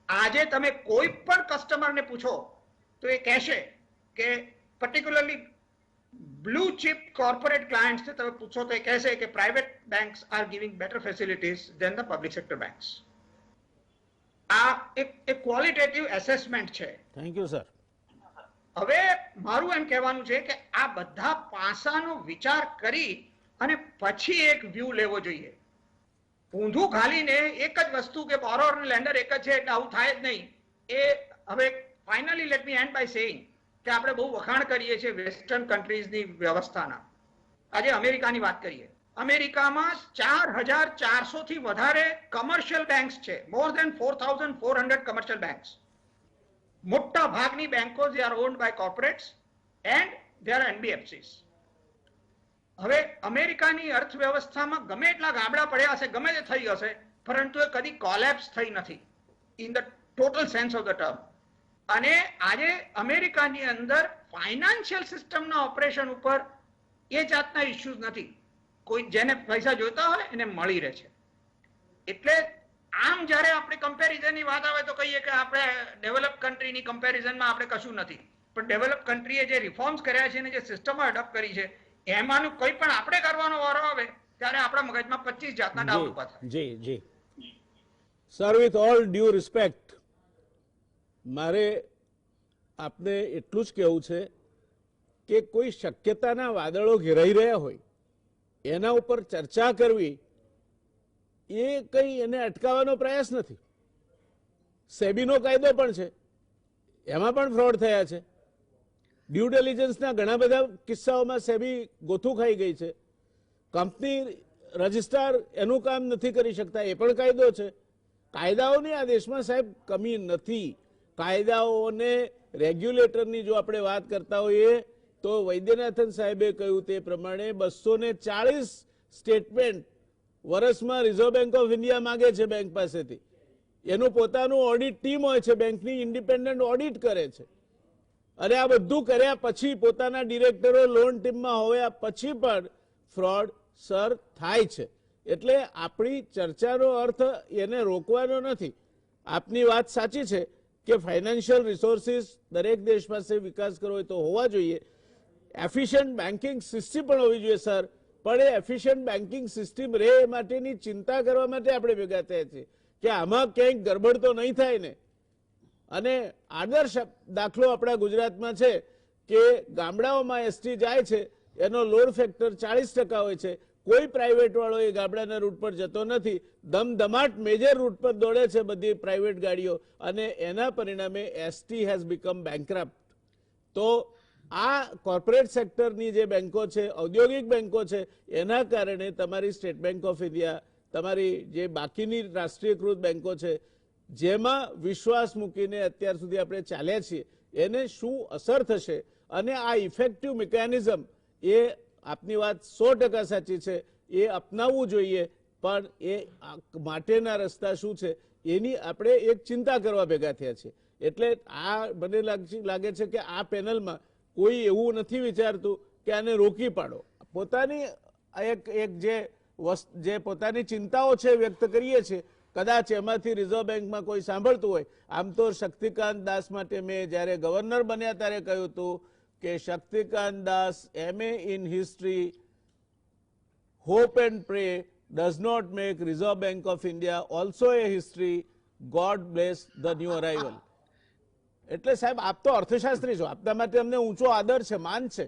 આજે તમે કોઈ પણ કસ્ટમરને પૂછો તો એ કહેશે કે particularly blue chip corporate clients છે, તમે પૂછો તો એ કહેશે કે private banks are giving better facilities than the public sector banks. આ એક ક્વોલિટેટિવ એસેસમેન્ટ છે.
Thank you sir.
હવે મારું એમ કહેવાનું છે કે આ બધા પાસાનો વિચાર કરી અને પછી એક વ્યૂ લેવો જોઈએ. ઊંધું ખાલીને એક જ વસ્તુ કે બોરોઅર અને લેન્ડર એક જ છે એટલે આવું થાય જ નહીં. એ હવે finally let me end by saying કે આપણે બહુ વખાણ કરીએ છીએ વેસ્ટર્ન કન્ટ્રીઝની વ્યવસ્થાના. આજે અમેરિકાની વાત કરીએ. અમેરિકામાં 4400 થી વધારે કમર્શિયલ બેંક્સ છે. More than 4400 commercial banks. મોટા ભાગની બેંકો they are owned by corporates and they are NBFCs. હવે અમેરિકાની અર્થવ્યવસ્થામાં ગમે એટલા ગાબડા પડ્યા હશે, ગમે તે થઈ હશે, પરંતુ એ કદી કોલેપ્સ થઈ નથી in the total sense of the term. અને આજે અમેરિકાની અંદર ફાઇનાન્શિયલ સિસ્ટમના ઓપરેશન ઉપર એ જાતના ઇશ્યુઝ નથી. કોઈ જેને પૈસા જોઈતા હોય એને મળી રહે છે. એટલે આમ જ્યારે આપણે કમ્પેરિઝનની વાત આવે તો કહીએ કે આપણે ડેવલપ કન્ટ્રીની કમ્પેરિઝનમાં આપણે કશું નથી, પણ ડેવલપ કન્ટ્રીએ જે રિફોર્મ્સ કર્યા છે અને જે સિસ્ટમો એડોપ્ટ કરી છે એમાંનું કંઈ પણ આપણે કરવાનો વારો આવે ત્યારે આપણા મગજમાં 25 જાતના ડાઉટ ઉભા થાય.
જી જી sir, with all due respect મારે આપને એટલું જ કહેવું છે કે કોઈ શક્યતાના વાદળો ઘેરાઈ રહ્યા હોય એના ઉપર ચર્ચા કરવી એ કંઈ એને અટકાવવાનો પ્રયાસ નથી. સેબીનો કાયદો પણ છે, એમાં પણ ફ્રોડ થયા છે. ડ્યુ ડિલિજન્સના ઘણા બધા કિસ્સાઓમાં સેબી ગોથું ખાઈ ગઈ છે. કંપની રજિસ્ટ્રાર એનું કામ નથી કરી શકતા, એ પણ કાયદો છે. કાયદાઓની આ દેશમાં સાહેબ કમી નથી. કાયદાઓને રેગ્યુલેટરની જો આપણે વાત કરતા હોઈએ તો વૈદ્યનાથન સાહેબે કહ્યું તે પ્રમાણે 240 સ્ટેટમેન્ટ વર્ષમાં રિઝર્વ બેંક ઓફ ઇન્ડિયા માગે છે બેંક પાસેથી. એનું પોતાનું ઓડિટ ટીમ હોય છે, બેંકની ઇન્ડિપેન્ડન્ટ ઓડિટ કરે છે. અને આ બધું કર્યા પછી પોતાના ડિરેક્ટરો લોન ટીમમાં હોયા પછી પણ ફ્રોડ સર થાય છે. એટલે આપણી ચર્ચાનો અર્થ એને રોકવાનો નથી. આપની વાત સાચી છે કે ફાઇનાન્શિયલ રિસોર્સિસ દરેક દેશ પાસે વિકાસ કરવો હોય તો હોવા જોઈએ. એફિશિયન્ટ બેન્કિંગ સિસ્ટમ પણ હોવી જોઈએ સર, પણ એ એફિશિયન્ટ બેન્કિંગ સિસ્ટમ રહે એ માટેની ચિંતા કરવા માટે આપણે ભેગા થયા છીએ કે આમાં ક્યાંક ગડબડ તો નહીં થાય ને. અને આદર્શ દાખલો આપણા ગુજરાતમાં છે કે ગામડાઓમાં એસટી જાય છે, એનો લોડ ફેક્ટર 40% હોય છે, કોઈ પ્રાઇવેટ વાળો એ ગામડાના રૂટ પર જતો નથી. ધમધમાટ મેજર રૂટ પર દોડે છે બધી પ્રાઇવેટ ગાડીઓ અને એના પરિણામે એસટી હેઝ બીકમ બેન્કરપ્ટ. તો આ કોર્પોરેટ સેક્ટરની જે બેંકો છે, ઔદ્યોગિક બેંકો છે, એના કારણે તમારી સ્ટેટ બેંક ઓફ ઇન્ડિયા, તમારી જે બાકીની રાષ્ટ્રીયકૃત બેંકો છે જેમાં વિશ્વાસ મૂકીને અત્યાર સુધી આપણે ચાલ્યા છીએ એને શું અસર થશે અને આ ઇફેક્ટિવ મિકેનિઝમ એ આપની વાત 100% સાચી છે, એ અપનાવવું જોઈએ. પણ એ માટેના રસ્તા શું છે એની આપણે એક ચિંતા કરવા ભેગા થયા છે. એટલે આ મને લાગે છે કે આ પેનલમાં કોઈ એવું નથી વિચારતું કે આને રોકી પાડો. પોતાની એક જે પોતાની ચિંતાઓ છે વ્યક્ત કરીએ છીએ, કદાચ એમાંથી રિઝર્વ બેંકમાં કોઈ સાંભળતું હોય. આમ તો શક્તિકાંત દાસ માટે મેં જ્યારે ગવર્નર બન્યા ત્યારે કહ્યું હતું કે Shaktikanta Das MA in history, hope and pray does not make Reserve Bank of India also a history. God bless the new arrival. એટલે સાહેબ આપ તો અર્થશાસ્ત્રી છો, આપના માટે અમને ઊંચો આદર છે, માન છે.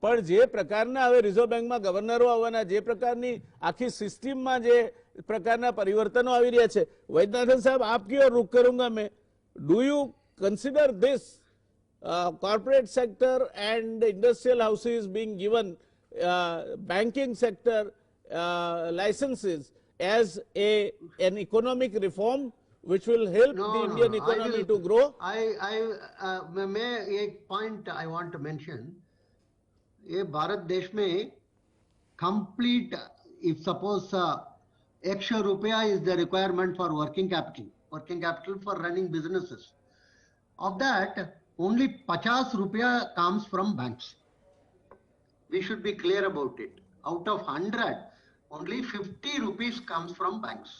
પણ જે પ્રકારના હવે રિઝર્વ બેંકમાં ગવર્નરો આવવાના, જે પ્રકારની આખી સિસ્ટમમાં જે પ્રકારના પરિવર્તનો આવી રહ્યા છે, વૈદ્યનાથન સાહેબ આપકી ઓર रुक करूंगा मैं. Do you consider this corporate sector and industrial houses being given banking sector licenses as an economic reform which will help the Indian economy to grow?
मैं एक point I want to mention. ये भारत देश में complete, if suppose 100 रुपया is the requirement for working capital for running businesses. Of that, only 50 rupiah comes from banks. We should be clear about it. Out of 100, only 50 rupees comes from banks.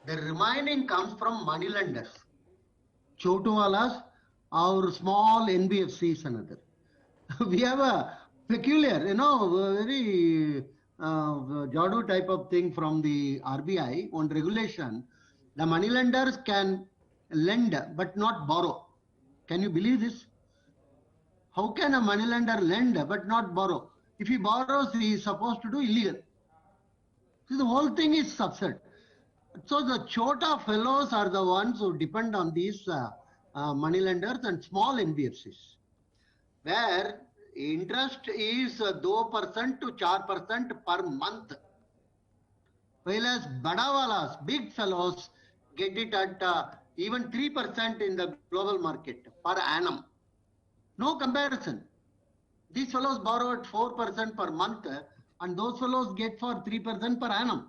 The remaining comes from money lenders, chotowalas or small NBFCs and other. We have a peculiar, very jadu type of thing from the RBI on regulation. The money lenders can lend but not borrow. Can you believe this? How can a money lender lend but not borrow? If he borrows, he is supposed to do illegal. See, the whole thing is absurd. So the chota fellows are the ones who depend on these money lenders and small NBFCs, where interest is 2% to 4% per month. Whereas badawalas, big fellows, get it at even 3% in the global market per annum. No comparison. These fellows borrow at 4% per month and those fellows get for 3% per annum.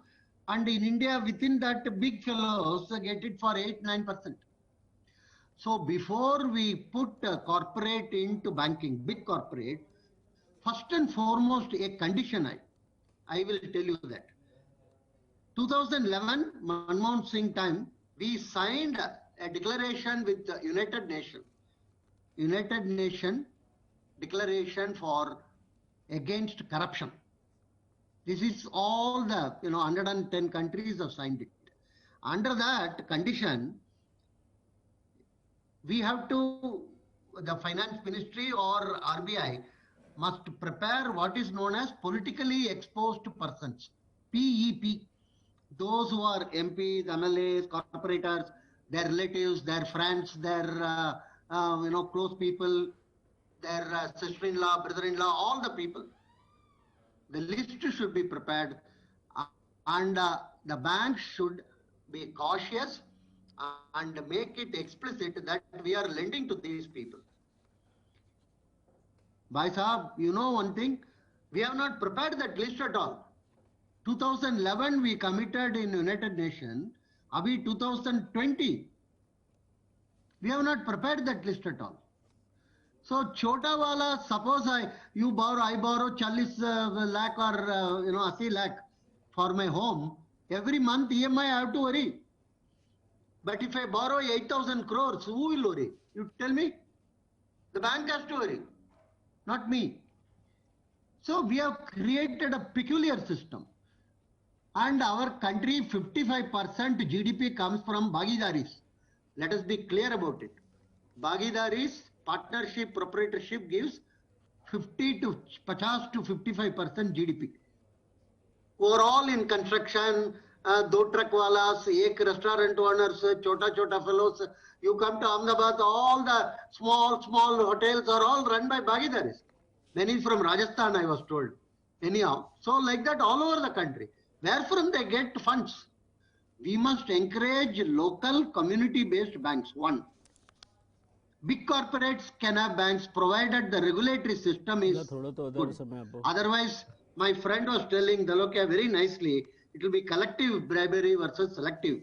And in India, within that, big fellows get it for 8-9%. So before we put corporate into banking, big corporate, first and foremost, a condition I will tell you that. 2011, Manmohan Singh time, we signed a declaration with the United Nation declaration for against corruption. This is all the 110 countries have signed it. Under that condition, we have to, the finance ministry or RBI must prepare what is known as politically exposed persons, PEP. Those who are MPs, MLAs, corporators, their relatives, their friends, their close people, their sister-in-law, brother-in-law, all the people. The list should be prepared, and the bank should be cautious and make it explicit that we are lending to these people. Bhai Sahab, you know one thing, we have not prepared that list at all. 2011 we committed in United Nations, abhi 2020. We have not prepared that list at all. So chota wala, suppose I borrow 40 lakh or 80 lakh for my home, every month EMI I have to worry. But if I borrow 8,000 crores, who will worry? You tell me? The bank has to worry, not me. So we have created a peculiar system. And our country, 55% GDP comes from Bhagidaris. Let us be clear about it. Bhagidaris, partnership, proprietorship gives 50 to 55% GDP. who are all in construction, do truck walas, ek restaurant owners, chota fellows. You come to Ahmedabad, all the small hotels are all run by Bhagidaris. Many from Rajasthan, I was told. Anyhow, so like that all over the country. Where from they get funds? We must encourage local community-based banks. One. Big corporates can have banks provided the regulatory system is good. Otherwise, my friend was telling Dalokia very nicely, it will be collective bribery versus selective.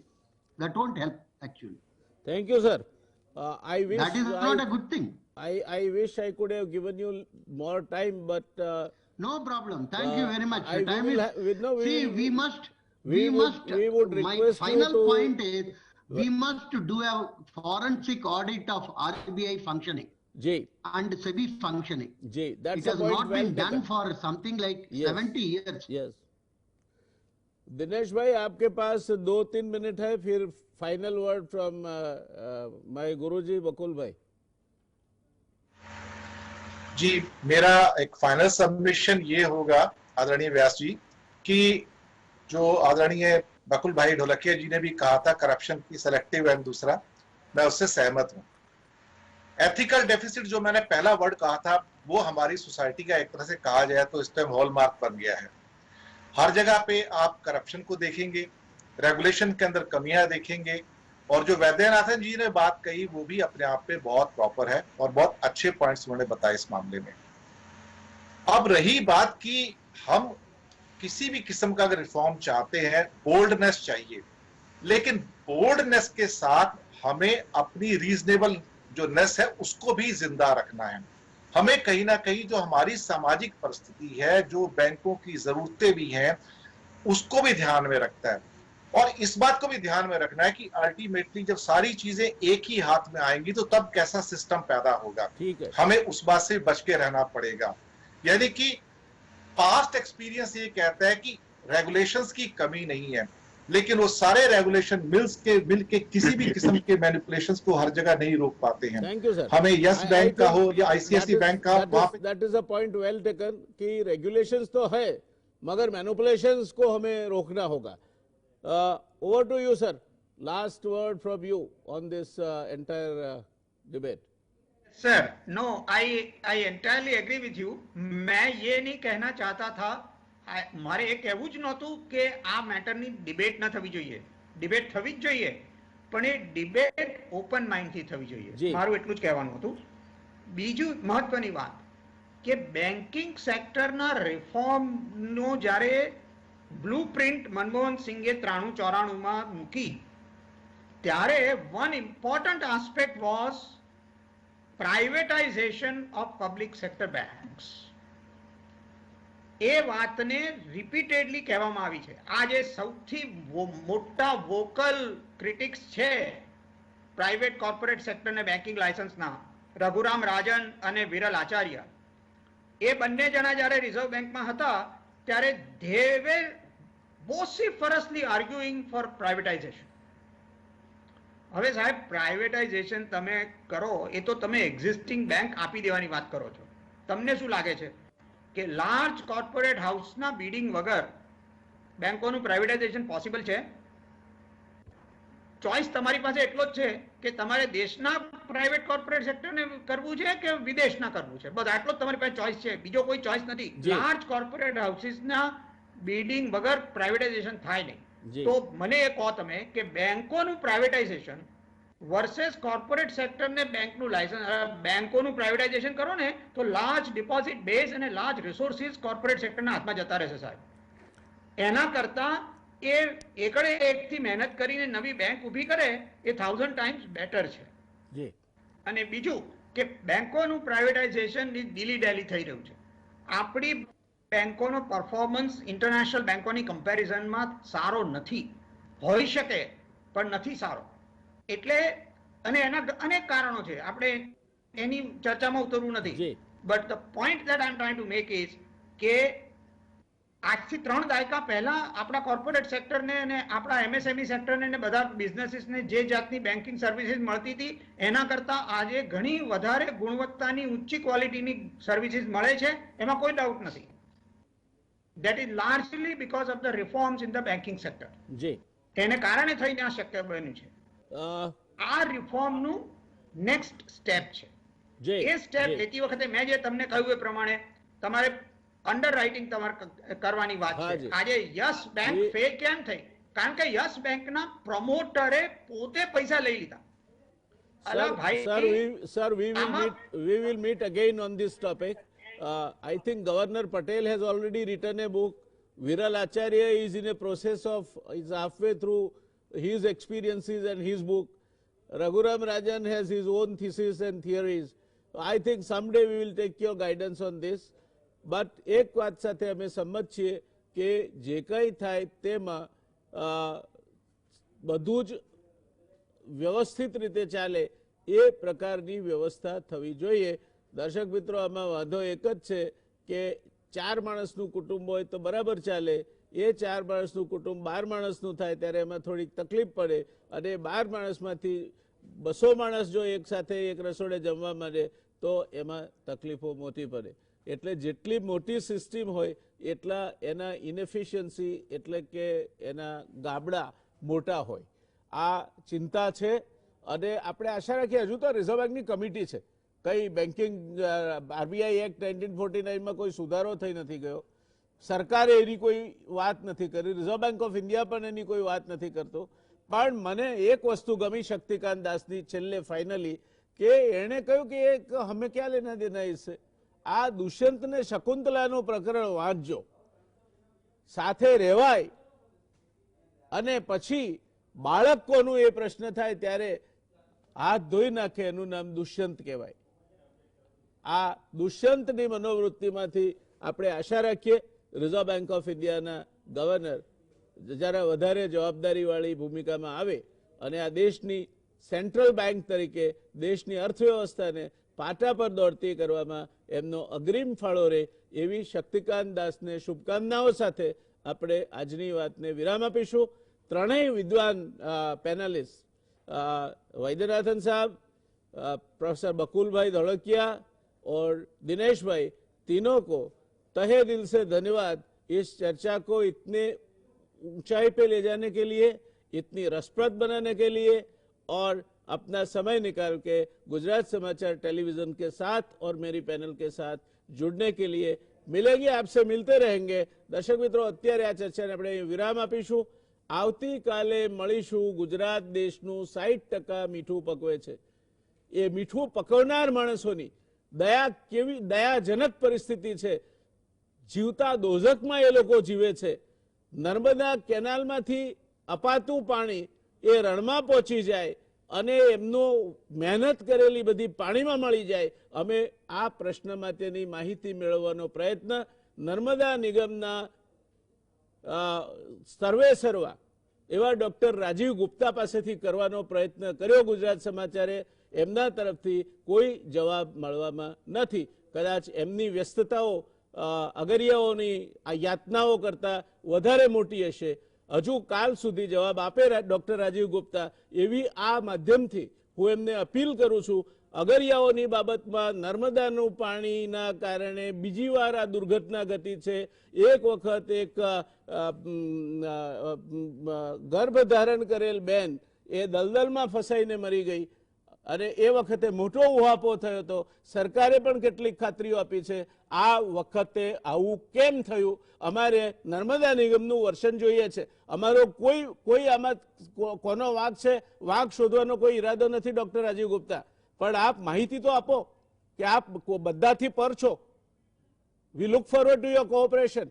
That won't help actually.
Thank you, sir. I wish
That is not a good thing.
I wish I could have given you more time, but
No problem. Thank you very much.
we
Time
will
is,
ha- we- no, we
see,
will-
we
would
my
request you
final
to-
point is, we must do a forensic audit of RBI functioning
जी
and SEBI functioning.
जी, that's
It
a
has
point
not
well
been done
taken.
for something like
Yes.
70 years.
Yes Dinesh भाई, आपके पास 2-3 minute है, फिर final word from my गुरुजी बकुल भाई.
जी, मेरा एक final submission ये होगा आदरणीय व्यास जी कि जो आदरणीय बकुल भाई ढोलकिया जी ने भी कहा था करप्शन की सेलेक्टिव एंड दूसरा, मैं उससे सहमत हूं. एथिकल डेफिसिट जो मैंने पहला वर्ड कहा था वो हमारी सोसाइटी का एक तरह से कहा जाए तो इस टाइम हॉलमार्क बन गया है. हर जगह पे आप करप्शन को देखेंगे, रेगुलेशन के अंदर कमियां देखेंगे, और जो वैद्यनाथन जी ने बात कही वो भी अपने आप पे बहुत प्रॉपर है और बहुत अच्छे पॉइंट्स उन्होंने बताए इस मामले में. अब रही बात कि हम किसी भी किस्म का अगर रिफॉर्म चाहते हैं, बोल्डनेस चाहिए, लेकिन बोल्डनेस के साथ हमें अपनी रीजनेबल जो नेस है उसको भी जिंदा रखना है. हमें कहीं ना कहीं जो हमारी सामाजिक परिस्थिति है, जो बैंकों की जरूरतें भी हैं, उसको भी ध्यान में रखता है. और इस बात को भी ध्यान में रखना है कि अल्टीमेटली जब सारी चीजें एक ही हाथ में आएंगी तो तब कैसा सिस्टम पैदा होगा.
ठीक है.
हमें उस बात से बच के रहना पड़ेगा. यानी कि पास्ट एक्सपीरियंस ये कहता है कि रेगुलेशंस की कमी नहीं है, लेकिन वो सारे रेगुलेशन मिल के किसी भी किस्म के मैनिपुलेशंस को हर जगह नहीं रोक पाते हैं.
Thank you sir.
हमें यस बैंक का हो या आईसीआईसी बैंक का, वहां पे
that is a point well taken कि रेगुलेशंस तो है मगर मैनिपुलेशंस को हमें रोकना होगा. Over to you sir, last word from you on this entire debate.
Sir, no, I entirely agree with you. मैं ये नहीं कहना चाहता था, મારે એ કહેવું જ નહોતું કે આ મેટરની ડિબેટ ન થવી જોઈએ. ડિબેટ થવી જ જોઈએ, પણ એ ડિબેટ ઓપન માઇન્ડથી થવી જોઈએ. મારું એટલું જ કહેવાનું હતું. બીજું મહત્વની વાત કે બેન્કિંગ સેક્ટરના રિફોર્મનો જ્યારે બ્લુપ્રિન્ટ મનમોહન સિંઘે 93-94માં મૂકી ત્યારે one important aspect was privatisation of public sector banks. એ વાતને રિપીટેડલી કહેવામાં આવી છે. આ જે સૌથી મોટા વોકલ ક્રિટિક્સ છે પ્રાઇવેટ કોર્પોરેટ સેક્ટરને બેન્કિંગ લાયસન્સના, રઘુરામ રાજન અને વિરલ આચાર્ય, એ બંને જણા જ્યારે રિઝર્વ બેંકમાં હતા ત્યારે they were vociferously arguing for privatization. હવે સાહેબ, પ્રાઇવેટાઇઝેશન તમે કરો એ તો તમે એક્ઝિસ્ટિંગ બેંક આપી દેવાની વાત કરો છો. તમને શું લાગે છે કે લાર્જ કોર્પોરેટ હાઉસના બીડિંગ વગર બેંકોનું પ્રાઇવેટાઇઝેશન પોસિબલ છે? ચોઇસ તમારી પાસે એટલો જ છે કે તમારે દેશના પ્રાઇવેટ કોર્પોરેટ સેક્ટરને કરવું છે કે વિદેશના કરવું છે, બસ આટલો જ તમારી પાસે ચોઇસ છે, બીજો કોઈ ચોઇસ નથી. લાર્જ કોર્પોરેટ હાઉસીસના બીડિંગ વગર પ્રાઇવેટાઇઝેશન થાય નહીં. તો મને એ કહો તમે કે બેંકોનું પ્રાઇવેટાઇઝેશન વર્સેસ કોર્પોરેટ સેક્ટરને બેંકનું લાયસન્સ, બેંકોનું પ્રાઇવેટાઇઝેશન કરો ને તો લાર્જ ડિપોઝિટ બેઝ અને લાર્જ રિસોર્સિસ કોર્પોરેટ સેક્ટરના હાથમાં જતા રહેશે સાહેબ. એના કરતા એ એકડે એકથી મહેનત કરીને નવી બેંક ઊભી કરે એ 1000 ટાઈમ્સ બેટર છે. અને બીજું કે બેંકોનું પ્રાઇવેટાઇઝેશન દિલ્હી ડેલી થઈ રહ્યું છે. આપણી બેંકોનો પરફોર્મન્સ ઇન્ટરનેશનલ બેંકોની કમ્પેરિઝનમાં સારો નથી, હોઈ શકે પણ નથી સારો. એટલે અને એના અનેક કારણો છે, આપણે એની ચર્ચામાં ઉતરવું નથી. But the point that I M trying to make is કે આજથી 3 દાયકા પહેલા આપણા કોર્પોરેટ સેક્ટરને અને આપણા એમએસએમઈ સેક્ટરને અને બધા બિઝનેસીસને જે જાતની બેન્કિંગ સર્વિસીસ મળતી હતી એના કરતા આજે ઘણી વધારે ગુણવત્તાની ઊંચી ક્વોલિટીની સર્વિસીસ મળે છે, એમાં કોઈ ડાઉટ નથી. that is largely because of the reforms in the banking sector.
જી
એને કારણે થઈને આ શક્ય બન્યું છે.
અ,
આ રિફોર્મનું નેક્સ્ટ સ્ટેપ છે.
જી
એ સ્ટેપ
જી.
લેતી વખતે મેં જે તમને કહ્યું એ પ્રમાણે તમારે અંડર રાઇટિંગ તમારે કરવાની વાત
હા
છે.
જી.
આજે યસ બેંક
એ-
ફેલ કેમ થઈ? કારણ કે યસ બેંકના પ્રમોટરે પોતે પૈસા લઈ લીધા. અલા ભાઈ,
Sir,
આમાં-
we will meet again on this topic. I think Governor Patel has already written a book. Viral Acharya is in a process of, is halfway through his experiences and his book. Raghuram Rajan has his own thesis and theories. I think someday we will take your guidance on this. But એક વાત સાથે અમે સંમત છીએ કે જે કંઈ થાય તેમાં બધું જ વ્યવસ્થિત રીતે ચાલે એ પ્રકારની વ્યવસ્થા થવી જોઈએ. દર્શક મિત્રો, આમાં વાંધો એક જ છે કે 4 માણસનું કુટુંબ હોય તો બરાબર ચાલે. એ 4 માણસનું કુટુંબ 12 માણસનું થાય ત્યારે એમાં થોડીક તકલીફ પડે અને 12 માણસમાંથી 200 માણસ જો એક સાથે એક રસોડે જમવા માંડે તો એમાં તકલીફો મોટી પડે. એટલે જેટલી મોટી સિસ્ટમ હોય એટલા એના ઇનએફિશિયન્સી એટલે કે એના ગાબડા મોટા હોય. આ ચિંતા છે અને આપણે આશા રાખીએ. હજુ તો રિઝર્વ બેંકની કમિટી છે. કઈ બેન્કિંગ આરબીઆઈ એક્ટ 1949માં કોઈ સુધારો થઈ નથી ગયો. સરકારે એની કોઈ વાત નથી કરી. રિઝર્વ બેંક ઓફ ઇન્ડિયા પણ એની કોઈ વાત નથી કરતો. પણ મને એક વસ્તુ ગમી શક્તિકાંત દાસની છેલ્લે ફાઇનલી કે એણે કહ્યું કે એક હમે ક્યાં લેના દેના ઇસસે. આ દુષ્યંત ને શકુંતલાનું પ્રકરણ વાંચજો, સાથે રહેવાય અને પછી બાળક કોનું એ પ્રશ્ન થાય ત્યારે હાથ ધોઈ નાખે એનું નામ દુષ્યંત કહેવાય. આ દુષ્યંતની મનોવૃત્તિમાંથી આપણે આશા રાખીએ રિઝર્વ બેંક ઓફ ઇન્ડિયાના ગવર્નર જરા વધારે જવાબદારીવાળી ભૂમિકામાં આવે અને આ દેશની સેન્ટ્રલ બેંક તરીકે દેશની અર્થવ્યવસ્થાને પાટા પર દોડતી કરવામાં એમનો અગ્રીમ ફાળો રહે એવી શક્તિકાંત દાસને શુભકામનાઓ સાથે આપણે આજની વાતને વિરામ આપીશું. ત્રણેય વિદ્વાન પેનલિસ્ટ वैद्यनाथन साहब, प्रोफेसर बकुल भाई धोलकिया और दिनेश भाई, तीनों को तहे दिल से धन्यवाद इस चर्चा को इतने ऊंचाई पे ले जाने के लिए, इतनी रसप्रद बनाने के लिए और अपना समय निकाल के गुजरात समाचार टेलीविजन के साथ और मेरी पैनल के साथ जुड़ने के लिए. मिलेंगे, आपसे मिलते रहेंगे. दर्शक मित्रों, અત્યારે આ ચર્ચાને આપણે વિરામ આપીશું. આવતીકાલે મળીશું. ગુજરાત દેશનું 60% મીઠું પકવે છે. એ મીઠું પકવનાર માણસોની કેવી દયાજનક પરિસ્થિતિ છે. જીવતા દોઝખમાં એ લોકો જીવે છે. નર્મદા કેનાલમાંથી અપાતું પાણી એ રણમાં પહોંચી જાય અને એમનો મહેનત કરેલી બધી પાણીમાં મળી જાય. અમે આ પ્રશ્ન માટેની માહિતી મેળવવાનો પ્રયત્ન નર્મદા નિગમના સર્વેસર્વા એવા ડોક્ટર રાજીવ ગુપ્તા પાસેથી કરવાનો પ્રયત્ન કર્યો ગુજરાત સમાચારે. એમના તરફથી કોઈ જવાબ મળવામાં નથી. કદાચ એમની વ્યસ્તતાઓ અગરિયાઓની આ યાતનાઓ કરતાં વધારે મોટી હશે. હજુ કાલ સુધી જવાબ આપે ડોક્ટર રાજીવ ગુપ્તા એવી આ માધ્યમથી હું એમને અપીલ કરું છું. અગરિયાઓની બાબતમાં નર્મદાનું પાણીના કારણે બીજી વાર આ દુર્ઘટના ઘટી છે. એક વખત એક ગર્ભધારણ કરેલ બેન એ દલદલમાં ફસાઈને મરી ગઈ અને એ વખતે મોટો ઉહાપો થયો હતો. સરકારે પણ કેટલીક ખાતરીઓ આપી છે. આ વખતે આવું કેમ થયું? અમારે નર્મદા નિગમનું વર્શન જોઈએ છે. અમારો કોઈ આમાં કોનો વાંક છે, વાંક શોધવાનો કોઈ ઈરાદો નથી ડોક્ટર રાજીવ ગુપ્તા. પણ આપ માહિતી તો આપો કે આપ બધાથી પર છો. We look forward to your cooperation.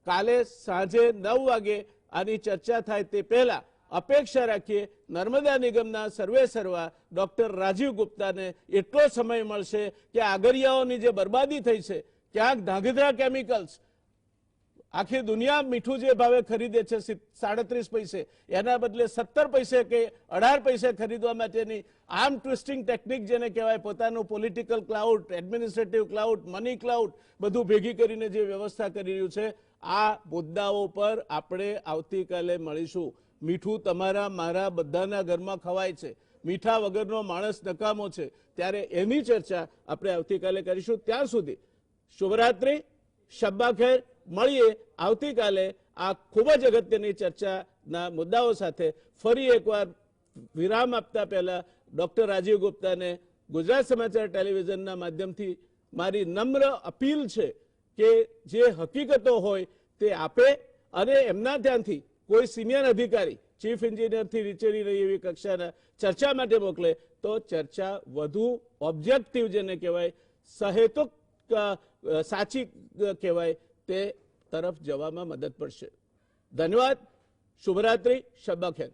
કાલે સાંજે 9 વાગે આની ચર્ચા થાય તે પહેલા અપેક્ષા રાખીએ નર્મદા નિગમના સર્વેસર્વા ડોક્ટર રાજીવ ગુપ્તાને એટલો સમય મળશે કે આગરિયાઓની જે બરબાદી થઈ છે, ક્યાંક ધાંગધ્રા કેમિકલ્સ આખી દુનિયા મીઠું જે ભાવે ખરીદે છે 37 પૈસે, એના બદલે 17 પૈસે કે 18 પૈસે ખરીદવા માટેની આર્મ ટ્વિસ્ટિંગ ટેકનિક જેને કહેવાય, પોતાનું political cloud, administrative cloud, money cloud બધું ભેગી કરીને જે વ્યવસ્થા કરી રહ્યું છે, આ મુદ્દાઓ પર આપણે આવતીકાલે મળીશું. મીઠું તમારા મારા બધાના ઘરમાં ખવાય છે. મીઠા વગરનો માણસ નકામો છે. ત્યારે એની ચર્ચા આપણે આવતીકાલે કરીશું. ત્યાં સુધી શુભરાત્રી, શબ્બા ખેર, મળીએ આવતીકાલે આ ખૂબ જ અગત્યની ચર્ચાના મુદ્દાઓ સાથે. ફરી એકવાર વિરામ આપતા પહેલા ડોક્ટર રાજીવ ગુપ્તાને ગુજરાત સમાચાર ટેલિવિઝનના માધ્યમથી મારી નમ્ર અપીલ છે કે જે હકીકતો હોય તે આપે અને એમના ધ્યાનથી કોઈ સિનિયર અધિકારી ચીફ એન્જિનિયરથી નીચેની રહી એવી કક્ષાના ચર્ચા માટે મોકલે તો ચર્ચા વધુ ઓબ્જેક્ટિવ જેને કહેવાય સહેતુક સાચી કહેવાય તે તરફ જવામાં મદદ પડશે. ધન્યવાદ. શુભરાત્રી. શબ્બા ખેર.